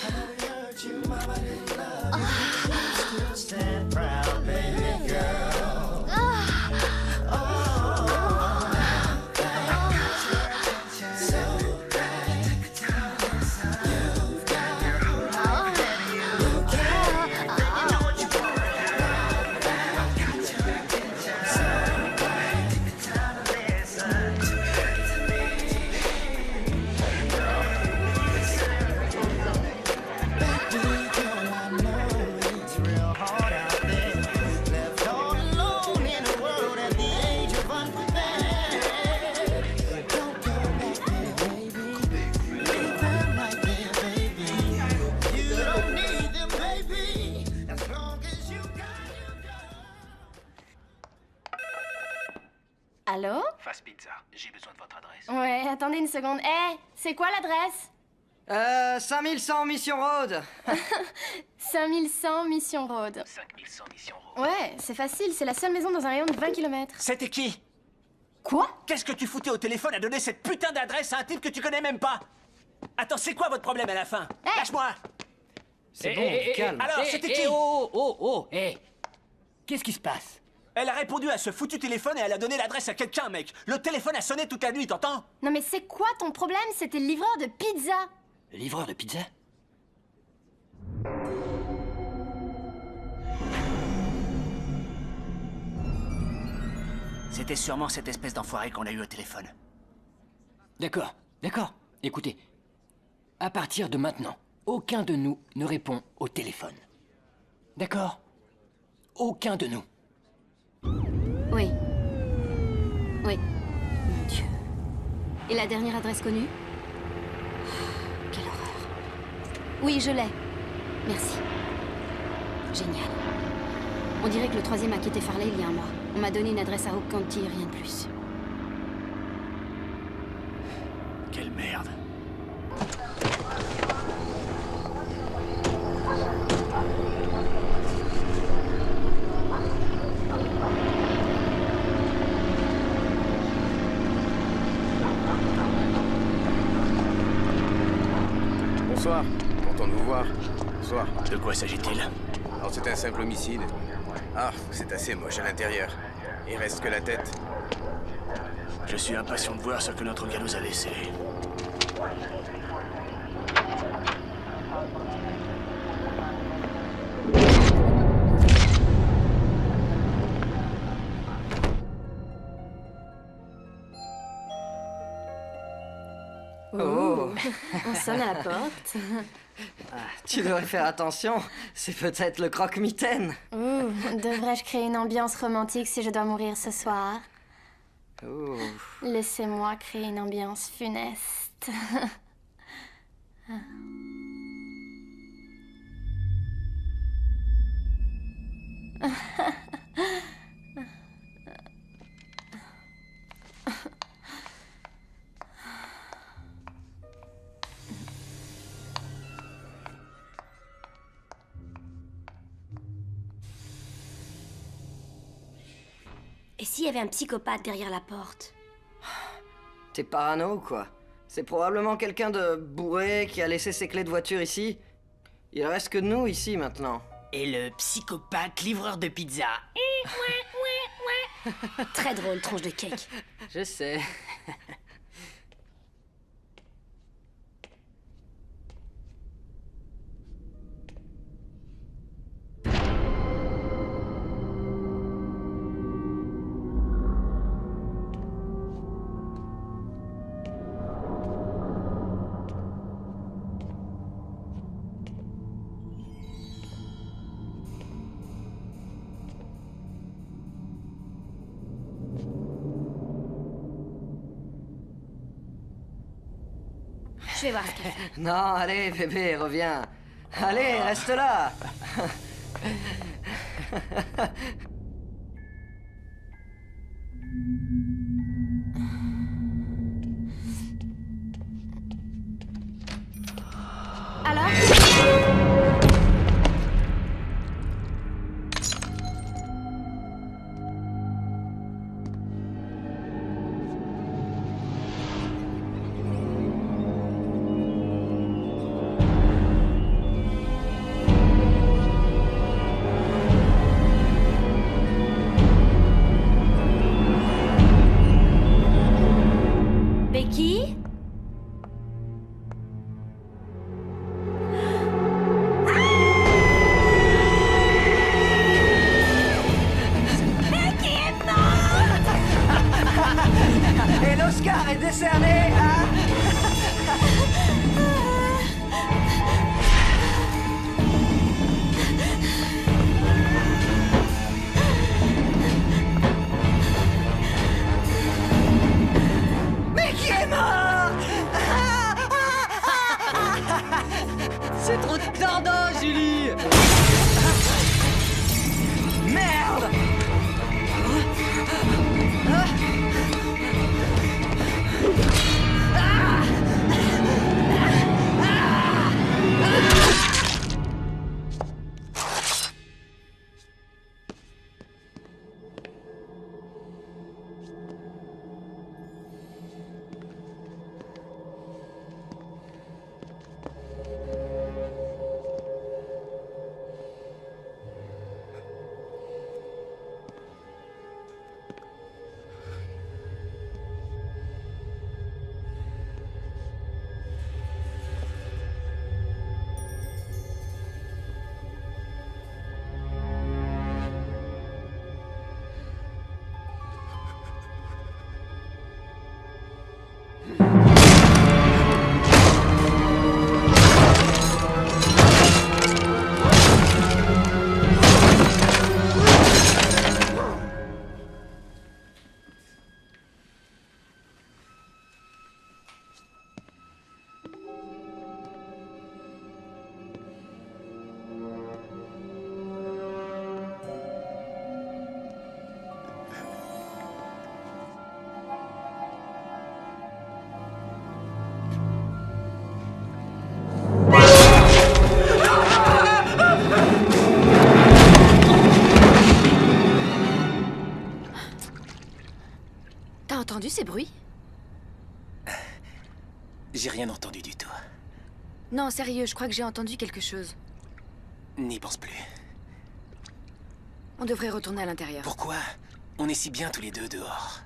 Stand proud, baby girl. Allô? Fast Pizza, j'ai besoin de votre adresse. Ouais, attendez une seconde. Hé, c'est quoi l'adresse? 5100 Mission Road. 5100 Mission Road. 5100 Mission Road. Ouais, c'est facile, c'est la seule maison dans un rayon de 20 km. C'était qui? Quoi? Qu'est-ce que tu foutais au téléphone à donner cette putain d'adresse à un type que tu connais même pas? Attends, c'est quoi votre problème à la fin? Lâche-moi! C'est bon, calme. Alors, c'était qui? Qu'est-ce qui se passe? Elle a répondu à ce foutu téléphone et elle a donné l'adresse à quelqu'un, mec. Le téléphone a sonné toute la nuit, t'entends? Non mais c'est quoi ton problème? C'était le livreur de pizza. Le livreur de pizza? C'était sûrement cette espèce d'enfoiré qu'on a eu au téléphone. D'accord, d'accord. Écoutez, à partir de maintenant, aucun de nous ne répond au téléphone. D'accord? Aucun de nous. Oui. Oui. Mon Dieu. Et la dernière adresse connue? Quelle horreur. Oui, je l'ai. Merci. Génial. On dirait que le troisième a quitté Farley il y a un mois. On m'a donné une adresse à Oak County, rien de plus. Quelle merde. Bonsoir, content de vous voir. Bonsoir. De quoi s'agit-il? Alors c'est un simple homicide. Ah, c'est assez moche à l'intérieur. Il reste que la tête. Je suis impatient de voir ce que notre gars nous a laissé. Oh. On sonne à la porte. Tu devrais faire attention, c'est peut-être le croque-mitaine. Devrais-je créer une ambiance romantique si je dois mourir ce soir? Laissez-moi créer une ambiance funeste. Et s'il y avait un psychopathe derrière la porte? T'es parano ou quoi? C'est probablement quelqu'un de bourré qui a laissé ses clés de voiture ici. Il reste que nous ici maintenant. Et le psychopathe livreur de pizza. Très drôle, tronche de cake. Je sais. Je vais voir ce qu'elle fait. Non, allez, bébé, reviens. Allez, reste là. Alors? Becky? Becky est morte! Et l'Oscar est décerné à... Mais qui est mort? C'est trop tendance, Julie. Merde. entendu ces bruits? J'ai rien entendu du tout. Non, sérieux, je crois que j'ai entendu quelque chose. N'y pense plus. On devrait retourner à l'intérieur. Pourquoi? On est si bien tous les deux dehors.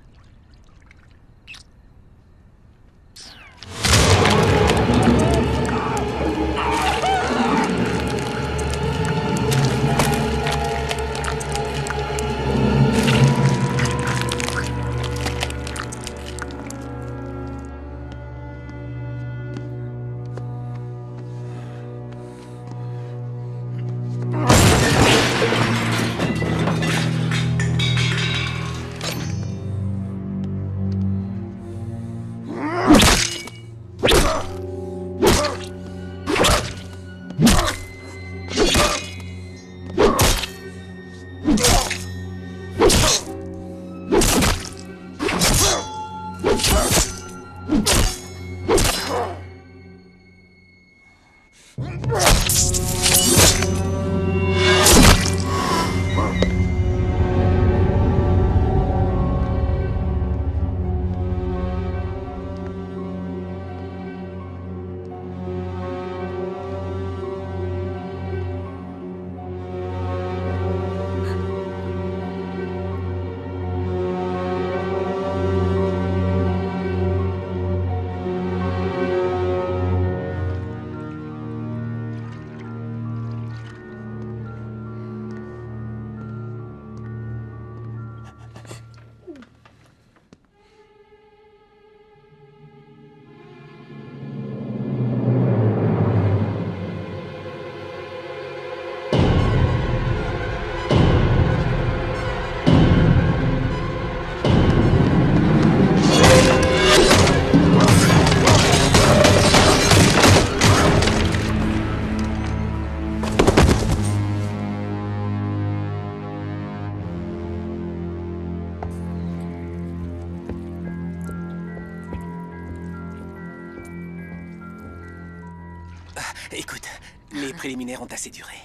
Écoute, les préliminaires ont assez duré.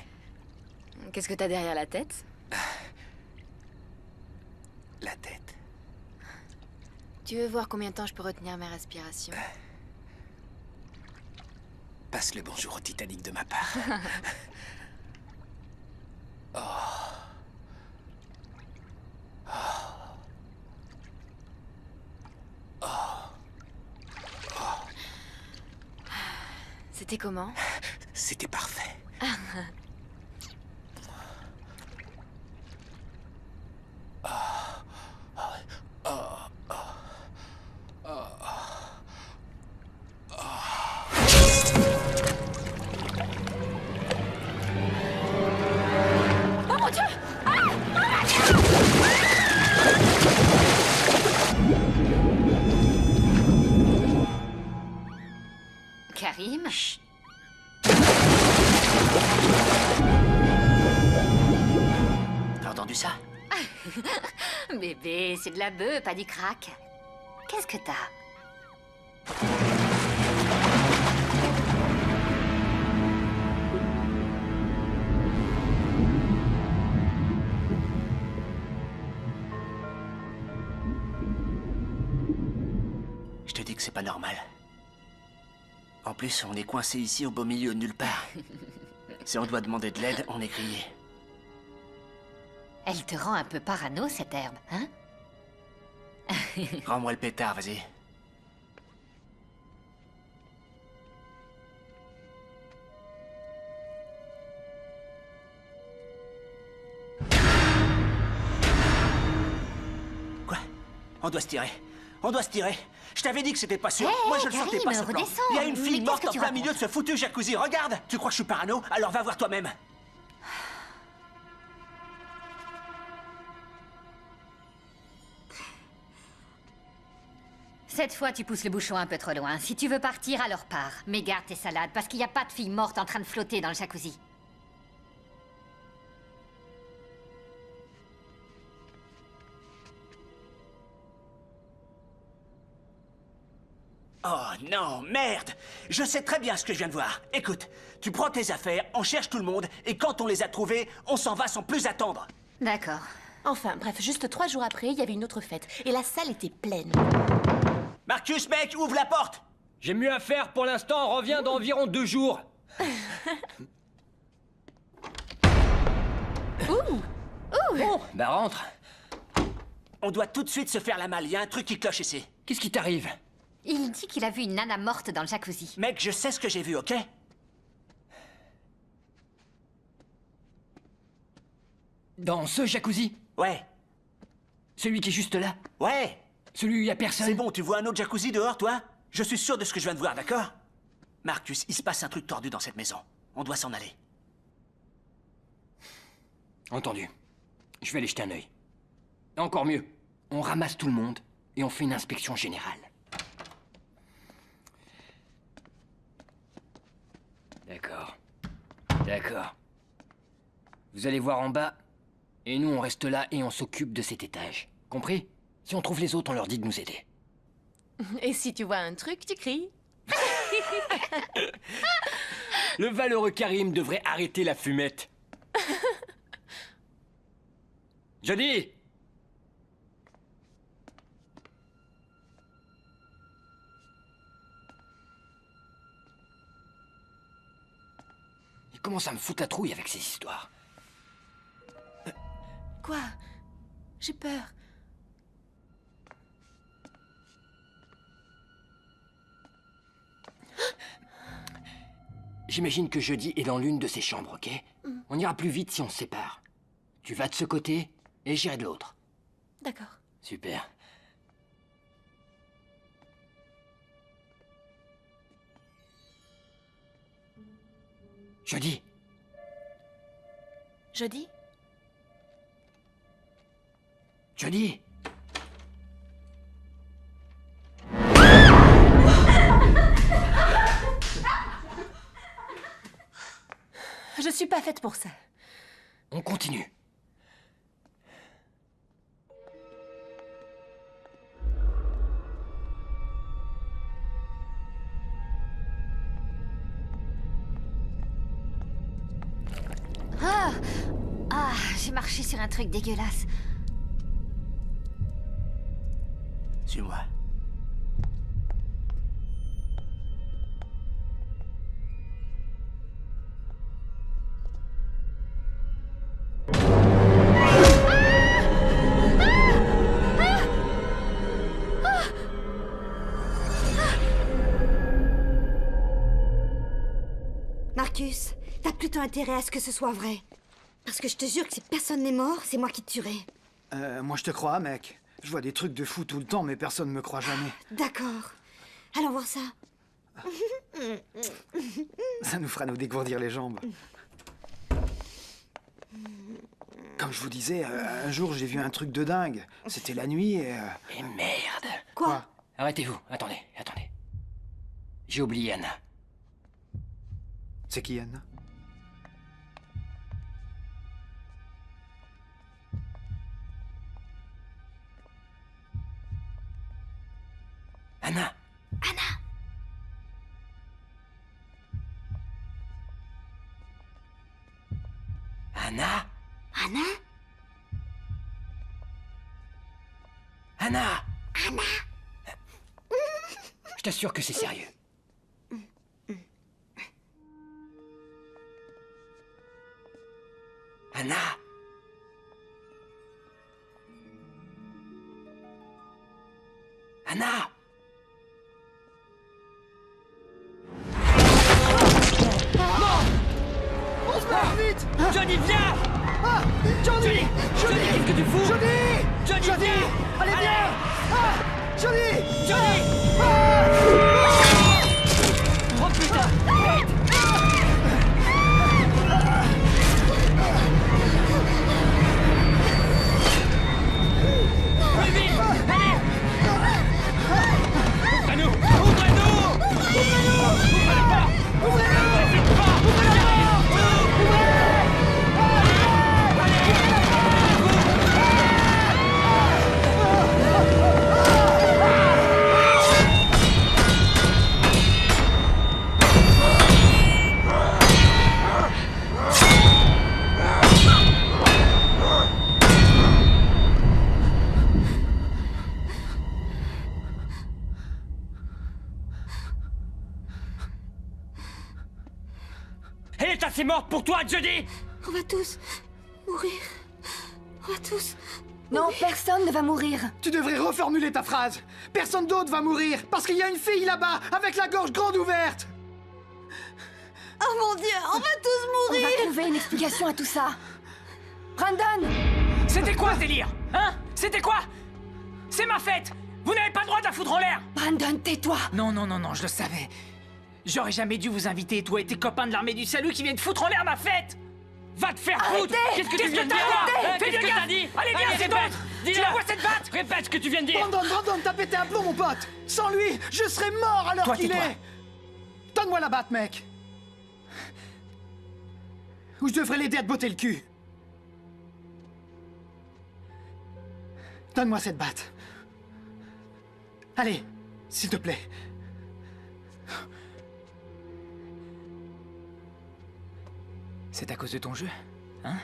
Qu'est-ce que t'as derrière la tête? La tête. Tu veux voir combien de temps je peux retenir mes respirations? Passe le bonjour au Titanic de ma part. Oh. Oh. Oh. Oh. C'était comment? C'était parfait. Oh mon Dieu! Karim? Chut. T'as entendu ça? Bébé, c'est de la bœuf, pas du crack. Qu'est-ce que t'as? Je te dis que c'est pas normal. En plus, on est coincé ici au beau milieu de nulle part. Si on doit demander de l'aide, on est grillé. Elle te rend un peu parano, cette herbe, hein? Rends-moi le pétard, vas-y. Quoi? On doit se tirer. On doit se tirer. Je t'avais dit que c'était pas sûr. Hey, moi, je le Karim, sentais pas, ce plan. redescends. Il y a une fille Mais morte qu'est-ce en que tu plein racontes? milieu de ce foutu jacuzzi. Regarde! Tu crois que je suis parano? Alors va voir toi-même. Cette fois, tu pousses le bouchon un peu trop loin. Si tu veux partir, alors pars. Mais garde tes salades, parce qu'il n'y a pas de fille morte en train de flotter dans le jacuzzi. Oh non, merde! Je sais très bien ce que je viens de voir. Écoute, tu prends tes affaires, on cherche tout le monde, et quand on les a trouvés, on s'en va sans plus attendre. D'accord. Enfin, bref, juste 3 jours après, il y avait une autre fête. Et la salle était pleine. Marcus, mec, ouvre la porte! J'ai mieux à faire pour l'instant, reviens dans environ 2 jours. Bon, bah rentre. On doit tout de suite se faire la malle, il y a un truc qui cloche ici. Qu'est-ce qui t'arrive? Il dit qu'il a vu une nana morte dans le jacuzzi. Mec, je sais ce que j'ai vu, ok? Dans ce jacuzzi? Ouais. Celui qui est juste là? Ouais. Celui où il y a personne? C'est bon, tu vois un autre jacuzzi dehors, toi? Je suis sûr de ce que je viens de voir, d'accord? Marcus, il se passe un truc tordu dans cette maison. On doit s'en aller. Entendu. Je vais aller jeter un œil. Encore mieux, on ramasse tout le monde et on fait une inspection générale. D'accord. D'accord. Vous allez voir en bas, et nous on reste là et on s'occupe de cet étage. Compris? Si on trouve les autres, on leur dit de nous aider. Et si tu vois un truc, tu cries. Le valeureux Karim devrait arrêter la fumette. Jody! Il commence à me foutre la trouille avec ces histoires. Quoi? J'ai peur. J'imagine que Jody est dans l'une de ces chambres, ok? On ira plus vite si on se sépare. Tu vas de ce côté et j'irai de l'autre. D'accord. Super. Jody. Jody? Jody. Je suis pas faite pour ça. On continue. J'ai marché sur un truc dégueulasse. Suis-moi. Marcus, t'as plutôt intérêt à ce que ce soit vrai. Parce que je te jure que si personne n'est mort, c'est moi qui te tuerai. Moi je te crois, mec. Je vois des trucs de fou tout le temps, mais personne me croit jamais. D'accord. Allons voir ça. Ça nous fera nous dégourdir les jambes. Comme je vous disais, un jour j'ai vu un truc de dingue. C'était la nuit et... Et merde. Quoi? Arrêtez-vous. Attendez. J'ai oublié Anna. C'est qui, Anna? Anna. Anna. Je t'assure que c'est sérieux. Anna. On se barre vite! Johnny, viens! Johnny! Qu'est-ce que tu fous? Johnny! Johnny, viens! Allez, viens! Johnny! Oh putain! Plus vite! Allez! Ouvrez-nous! assez morte pour toi, Jodie? On va tous mourir. On va tous... Non, personne ne va mourir. Tu devrais reformuler ta phrase. Personne d'autre va mourir, parce qu'il y a une fille là-bas, avec la gorge grande ouverte. Oh mon Dieu, on va tous mourir. On va trouver une explication à tout ça. Brandon! C'était quoi ce délire? Hein? C'était quoi? C'est ma fête! Vous n'avez pas le droit de la foutre en l'air! Brandon, tais-toi! Non, non, non, non, je le savais. J'aurais jamais dû vous inviter, toi et tes copains de l'armée du salut qui viennent foutre en l'air ma fête! Va te faire foutre! Qu'est-ce que tu viens de dire là? Qu'est-ce que t'as dit? Allez, viens, c'est répète! Tu la vois cette batte? Répète ce que tu viens de dire! Brandon, t'as pété un plomb, mon pote! Sans lui, je serais mort à l'heure Toi, qu'il tais-toi. est! Donne-moi la batte, mec! Ou je devrais l'aider à te botter le cul? Donne-moi cette batte. Allez, s'il te plaît. C'est à cause de ton jeu? Hein?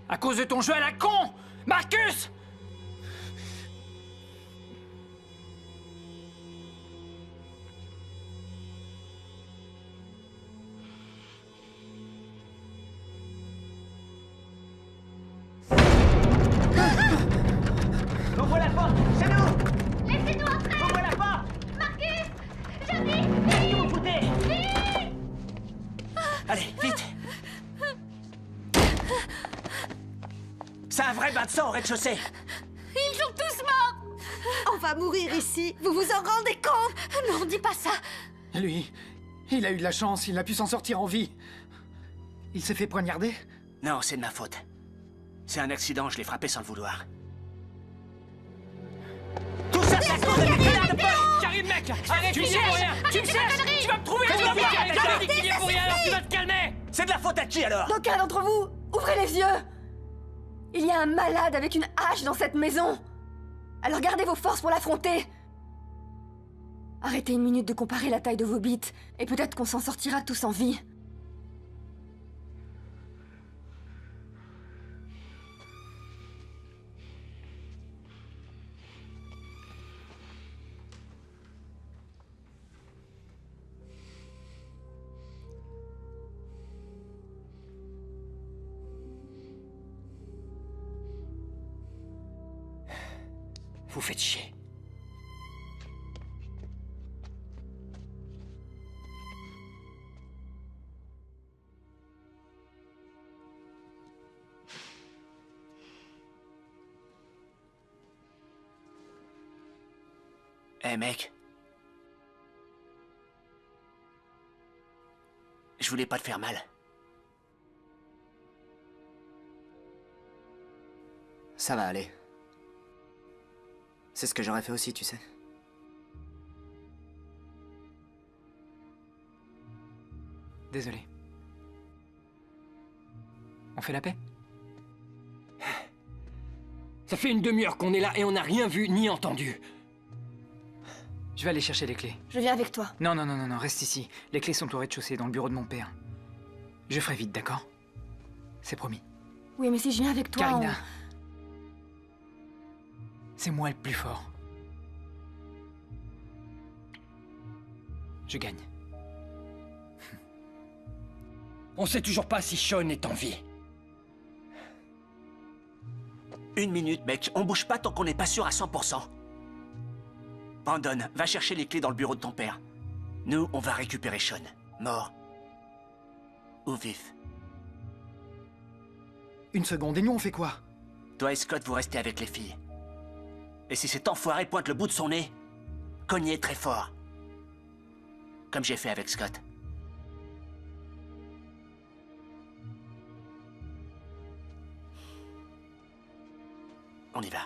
À cause de ton jeu à la con! Marcus! Ouvre la porte! C'est nous! Laissez-nous entrer! Ouvre la porte! Marcus! Jodie! Qu'est-ce que vous foutez? Vite! Allez, vite! C'est un vrai bain de sang au rez-de-chaussée! Ils sont tous morts. On va mourir ici. Vous vous en rendez compte? Non, dis pas ça. Lui, il a eu de la chance, il a pu s'en sortir en vie. Il s'est fait poignarder? Non, c'est de ma faute. C'est un accident, je l'ai frappé sans le vouloir. Tout ça, c'est à cause de mes connards de poche! J'arrive, mec! Arrête, tu me sais pour rien! Tu me sais! Tu vas me trouver! Tu vas me faire! J'avais dit qu'il y est pour rien, alors tu vas te calmer! C'est de la faute à qui, alors? D'aucuns d'entre vous, ouvrez les yeux! Il y a un malade avec une hache dans cette maison! Alors gardez vos forces pour l'affronter! Arrêtez une minute de comparer la taille de vos bites, et peut-être qu'on s'en sortira tous en vie. Vous faites chier. Eh mec. Je voulais pas te faire mal. Ça va aller. C'est ce que j'aurais fait aussi, tu sais. Désolé. On fait la paix? Ça fait une demi-heure qu'on est là et on n'a rien vu ni entendu. Je vais aller chercher les clés. Je viens avec toi. Non, non, non, non, non, reste ici. Les clés sont au rez-de-chaussée, dans le bureau de mon père. Je ferai vite, d'accord? C'est promis. Oui, mais si je viens avec toi, Karina. C'est moi le plus fort. Je gagne. On sait toujours pas si Sean est en vie. Une minute, mec. On bouge pas tant qu'on n'est pas sûr à 100%. Brandon, va chercher les clés dans le bureau de ton père. Nous, on va récupérer Sean. Mort. Ou vif. Une seconde, et nous on fait quoi? Toi et Scott, vous restez avec les filles. Et si cet enfoiré pointe le bout de son nez, cognez très fort. Comme j'ai fait avec Scott. On y va.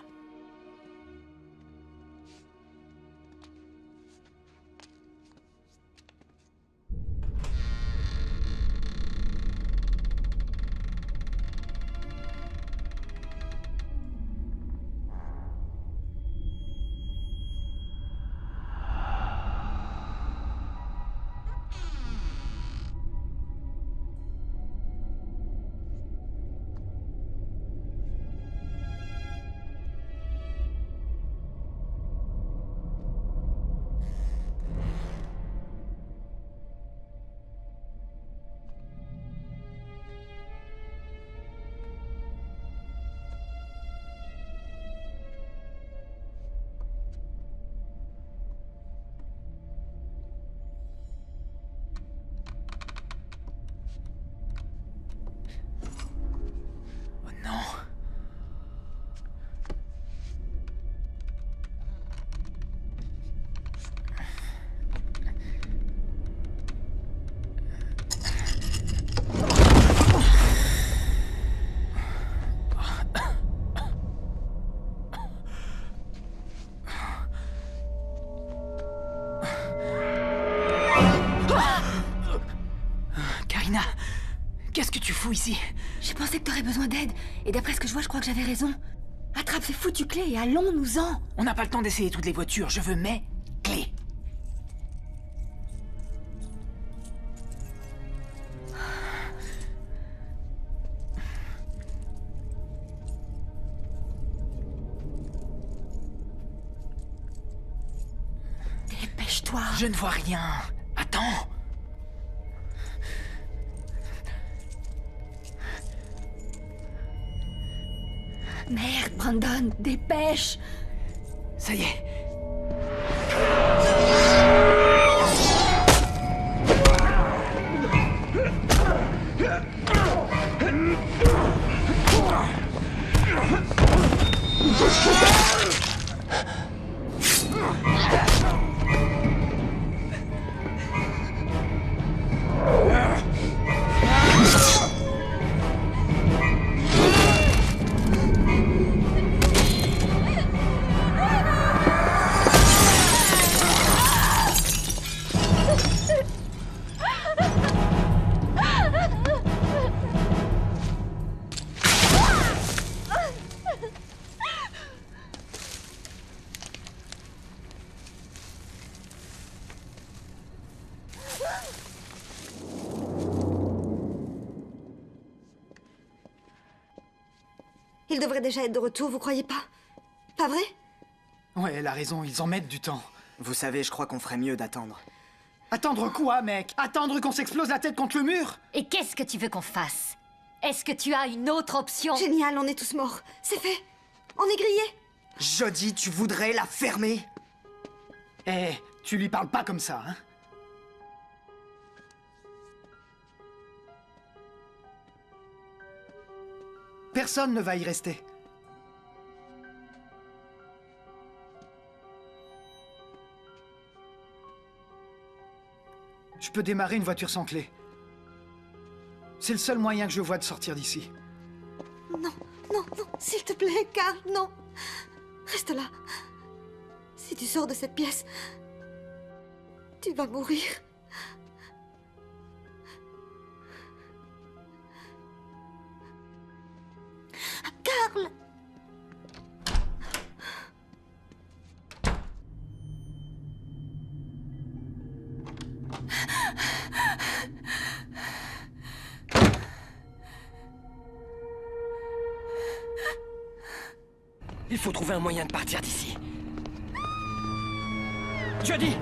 que tu fous ici? J'ai pensé que t'aurais besoin d'aide. Et d'après ce que je vois, je crois que j'avais raison. Attrape ces foutues clés et allons-nous-en. On n'a pas le temps d'essayer toutes les voitures. Je veux mes clés. Dépêche-toi. Je ne vois rien. Attends. Merde, Brandon, dépêche. Ça y est. Il devrait déjà être de retour, vous croyez pas? Pas vrai? Ouais, elle a raison, ils en mettent du temps. Vous savez, je crois qu'on ferait mieux d'attendre. Attendre quoi, mec? Attendre qu'on s'explose la tête contre le mur? Et qu'est-ce que tu veux qu'on fasse? Est-ce que tu as une autre option? Génial, on est tous morts. C'est fait. On est grillés. Jodie, tu voudrais la fermer? Eh, tu lui parles pas comme ça, hein? Personne ne va y rester. Je peux démarrer une voiture sans clé. C'est le seul moyen que je vois de sortir d'ici. Non, non, non, s'il te plaît, Carl, non. Reste là. Si tu sors de cette pièce, tu vas mourir. Carl! Il faut trouver un moyen de partir d'ici. Jodie!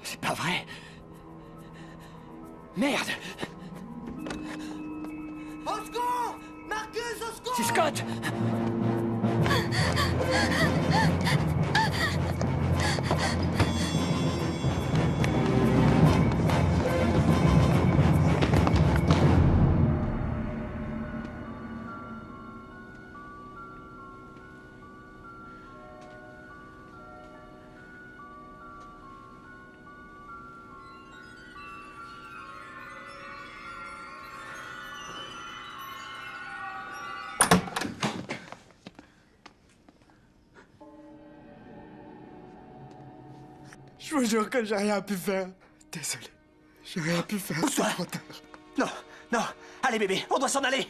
C'est pas vrai. Merde! Au secours! Marcus, au secours! C'est Scott! Je vous jure que j'ai rien pu faire. Désolé. J'ai rien pu faire. Pousse-toi! Non, non! Allez, bébé, on doit s'en aller!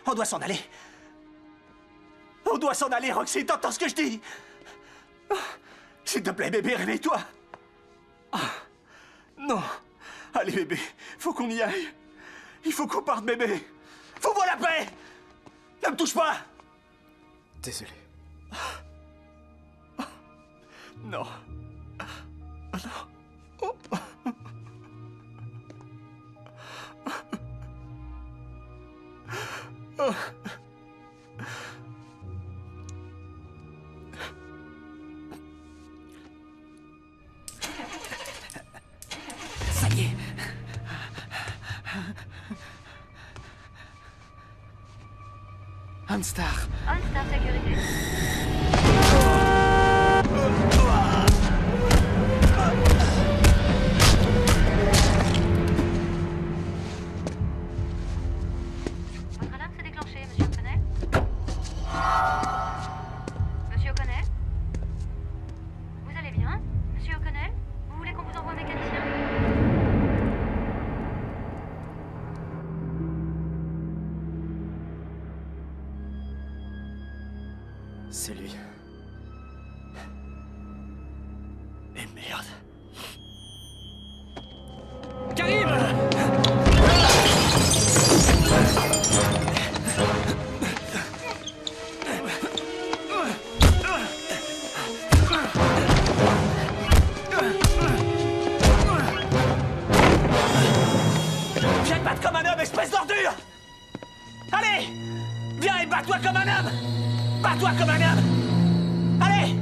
On doit s'en aller! On doit s'en aller, Roxy, t'entends ce que je dis? S'il te plaît, bébé, réveille-toi! Non! Allez, bébé, faut qu'on y aille! Il faut qu'on parte, bébé! Fous-moi la paix! Ne me touche pas! Désolé. Non. Non. Ça y est. Unstar. Unstar sécurité. Votre alarme s'est déclenchée, monsieur Fennet. c'est lui. Et merde. Karim! Viens te battre comme un homme, espèce d'ordure! Allez! Viens et bats-toi comme un homme! Bats-toi comme un homme! Allez!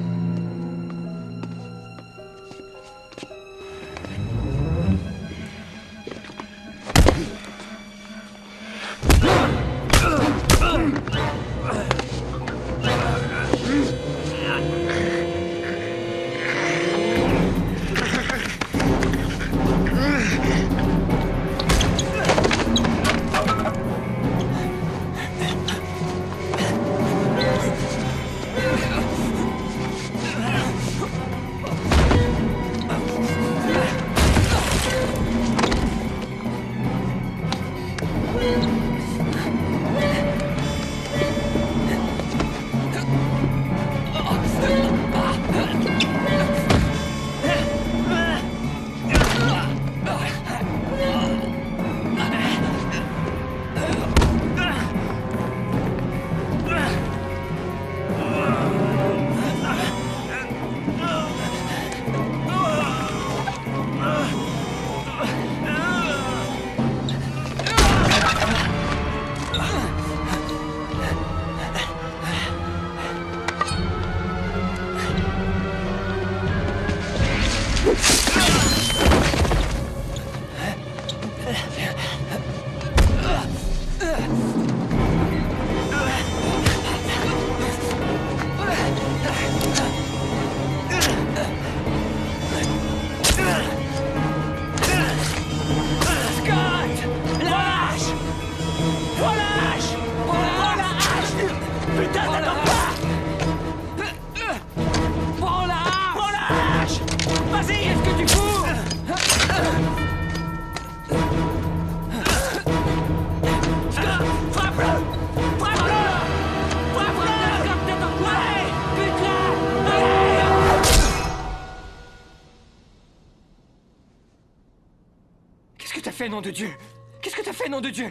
Qu'est-ce que t'as fait, nom de Dieu? Qu'est-ce que t'as fait, nom de Dieu?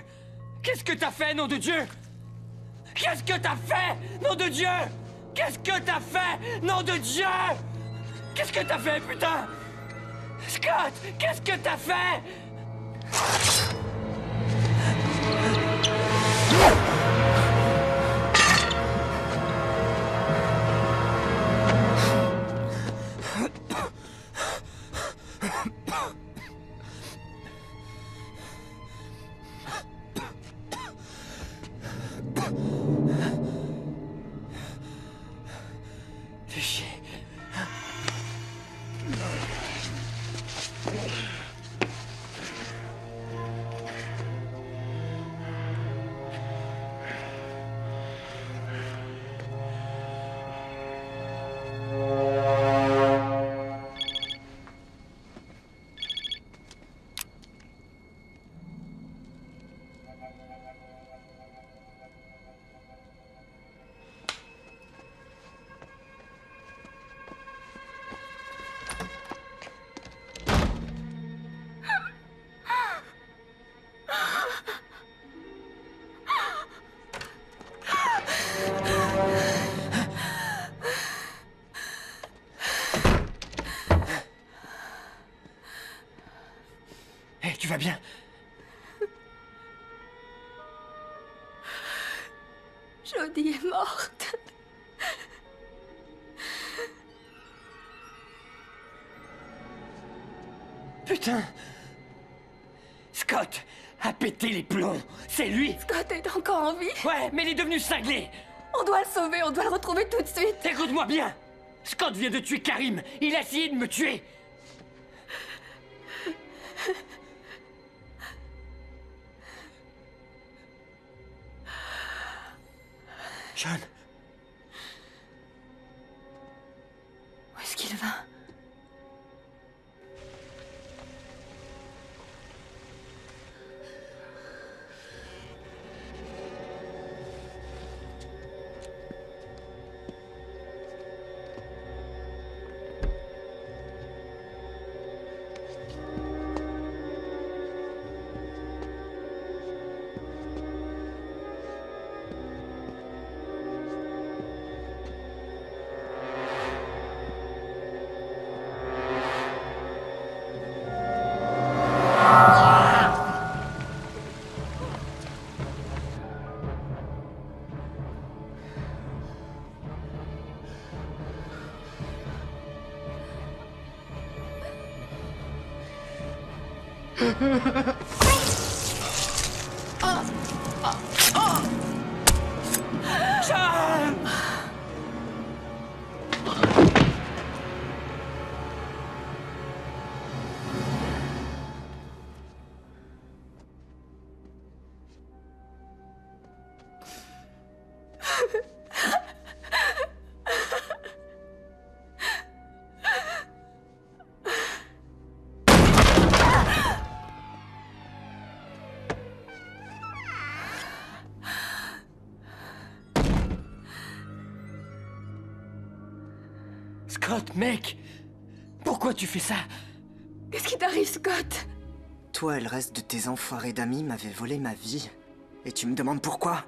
Qu'est-ce que t'as fait, nom de Dieu? Qu'est-ce que t'as fait, nom de Dieu? Qu'est-ce que t'as fait, nom de Dieu? Qu'est-ce que t'as fait, putain? Scott, qu'est-ce que t'as fait? Fais chier. Hey, tu vas bien? Jodie est morte. Putain! Scott a pété les plombs. C'est lui. Scott est encore en vie. Ouais, mais il est devenu cinglé. On doit le sauver, on doit le retrouver tout de suite. Écoute-moi bien. Scott vient de tuer Karim. Il a essayé de me tuer. John. Où est-ce qu'il va? John! Scott, mec! Pourquoi tu fais ça? Qu'est-ce qui t'arrive, Scott? Toi et le reste de tes enfoirés d'amis m'avaient volé ma vie. Et tu me demandes pourquoi?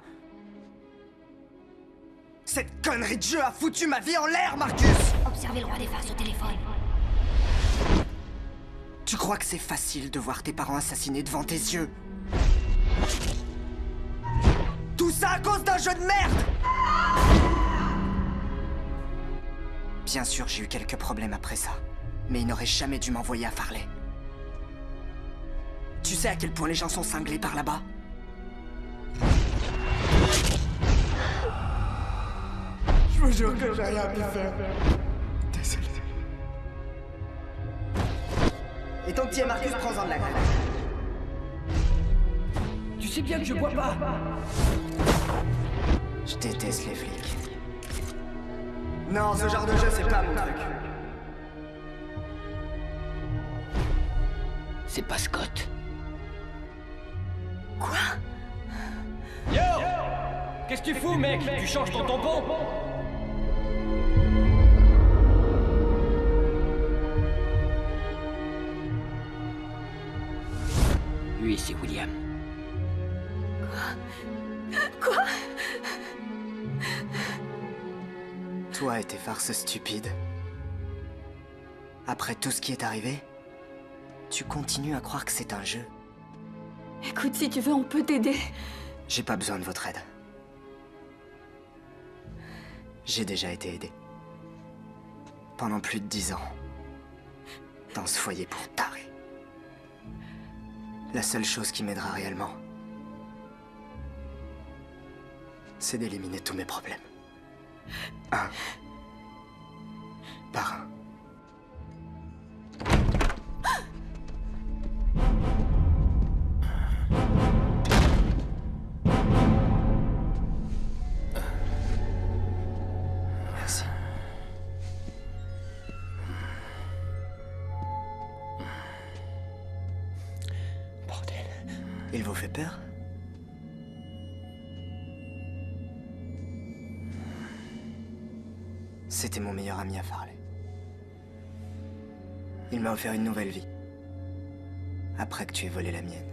Cette connerie de jeu a foutu ma vie en l'air, Marcus! Observez le roi des farces au téléphone. Tu crois que c'est facile de voir tes parents assassinés devant tes yeux? Tout ça à cause d'un jeu de merde! Bien sûr, j'ai eu quelques problèmes après ça. Mais il n'aurait jamais dû m'envoyer à Farley. Tu sais à quel point les gens sont cinglés par là-bas? Je vous jure que j'ai rien pu faire. Désolé. Et ton petit Marcus, prends-en de la graine. Tu sais bien que je bois pas. Je déteste les flics. Non, ce genre de jeu, c'est pas mon truc. C'est pas Scott. Quoi? Yo! Qu'est-ce que tu fous, mec? Tu changes ton tampon? Lui, c'est William. Quoi? Toi et tes farces stupides. Après tout ce qui est arrivé, tu continues à croire que c'est un jeu. Écoute, si tu veux, on peut t'aider. J'ai pas besoin de votre aide. J'ai déjà été aidé. Pendant plus de 10 ans. Dans ce foyer pour tarés. La seule chose qui m'aidera réellement, c'est d'éliminer tous mes problèmes. Un par un. Merci. Bordel. Il vous fait peur? C'était mon meilleur ami à Farley. Il m'a offert une nouvelle vie. Après que tu aies volé la mienne.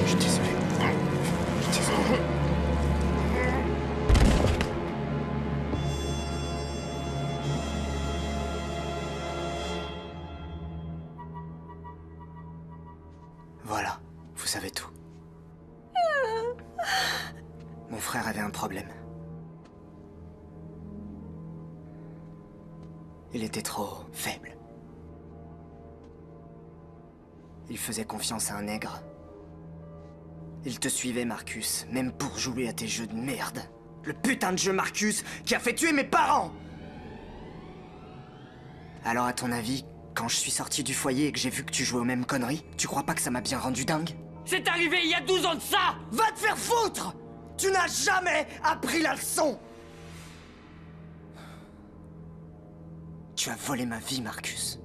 Je suis désolé. Je suis désolé. Voilà, vous savez tout. Mon frère avait un problème. Il était trop faible. Il faisait confiance à un nègre. Il te suivait, Marcus, même pour jouer à tes jeux de merde. Le putain de jeu Marcus qui a fait tuer mes parents! Alors à ton avis, quand je suis sorti du foyer et que j'ai vu que tu jouais aux mêmes conneries, tu crois pas que ça m'a bien rendu dingue? C'est arrivé il y a 12 ans de ça! Va te faire foutre! Tu n'as jamais appris la leçon! Tu as volé ma vie, Marcus.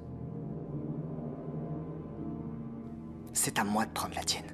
C'est à moi de prendre la tienne.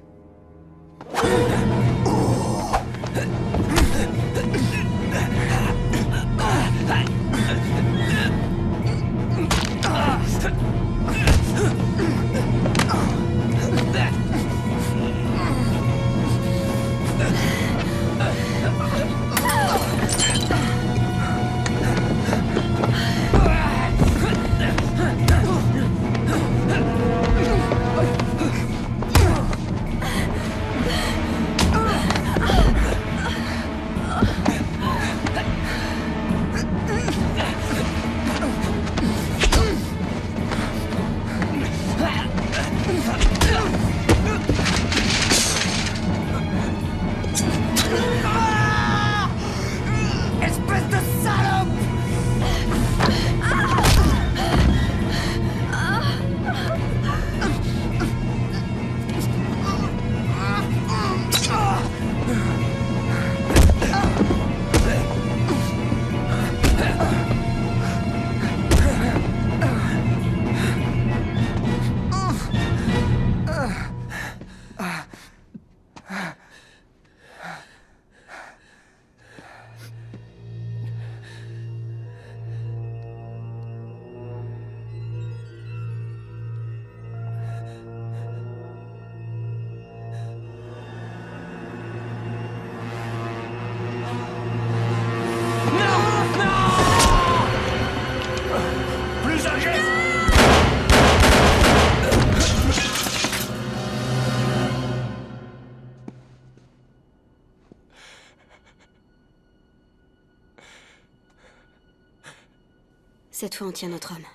Cette fois, on tient notre homme.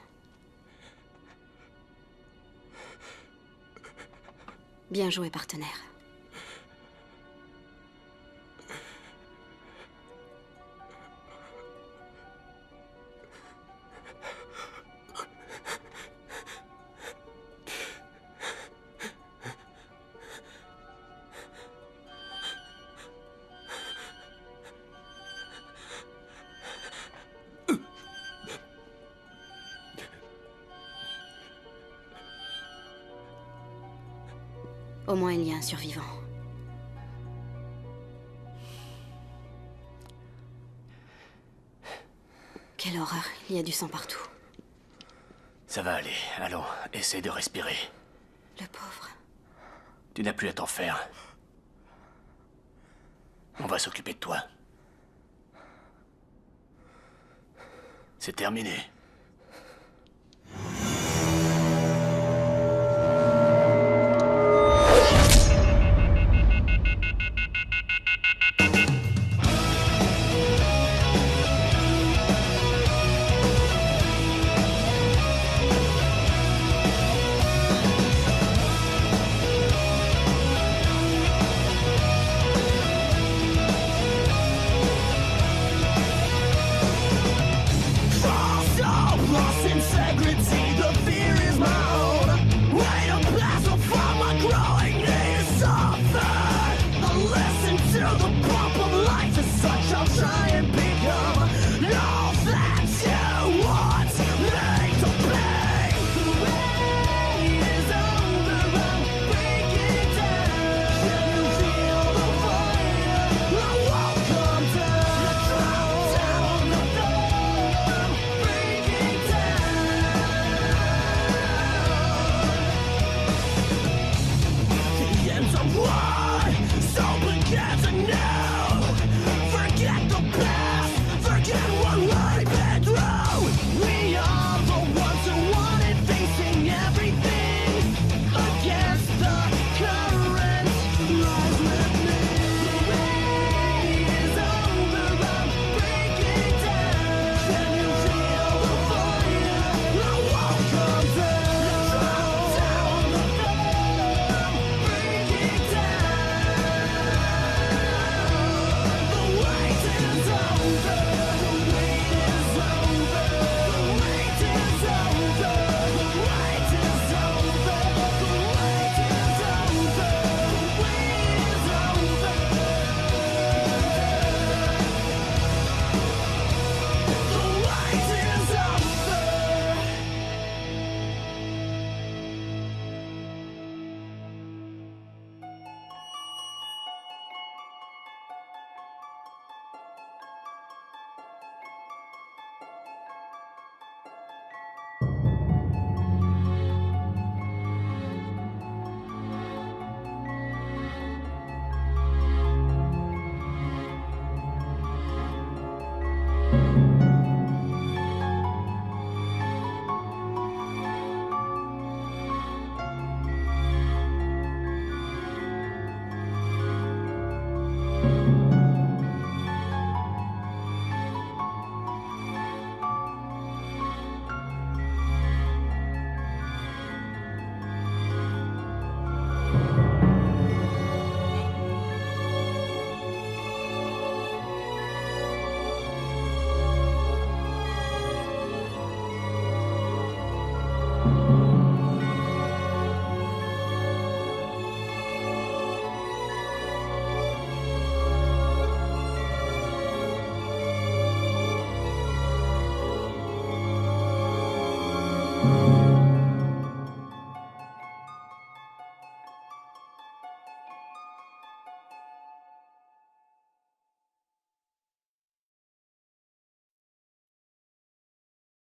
Bien joué, partenaire. Au moins, il y a un survivant. Quelle horreur, il y a du sang partout. Ça va aller. Allons, essaie de respirer. Le pauvre. Tu n'as plus à t'en faire. On va s'occuper de toi. C'est terminé.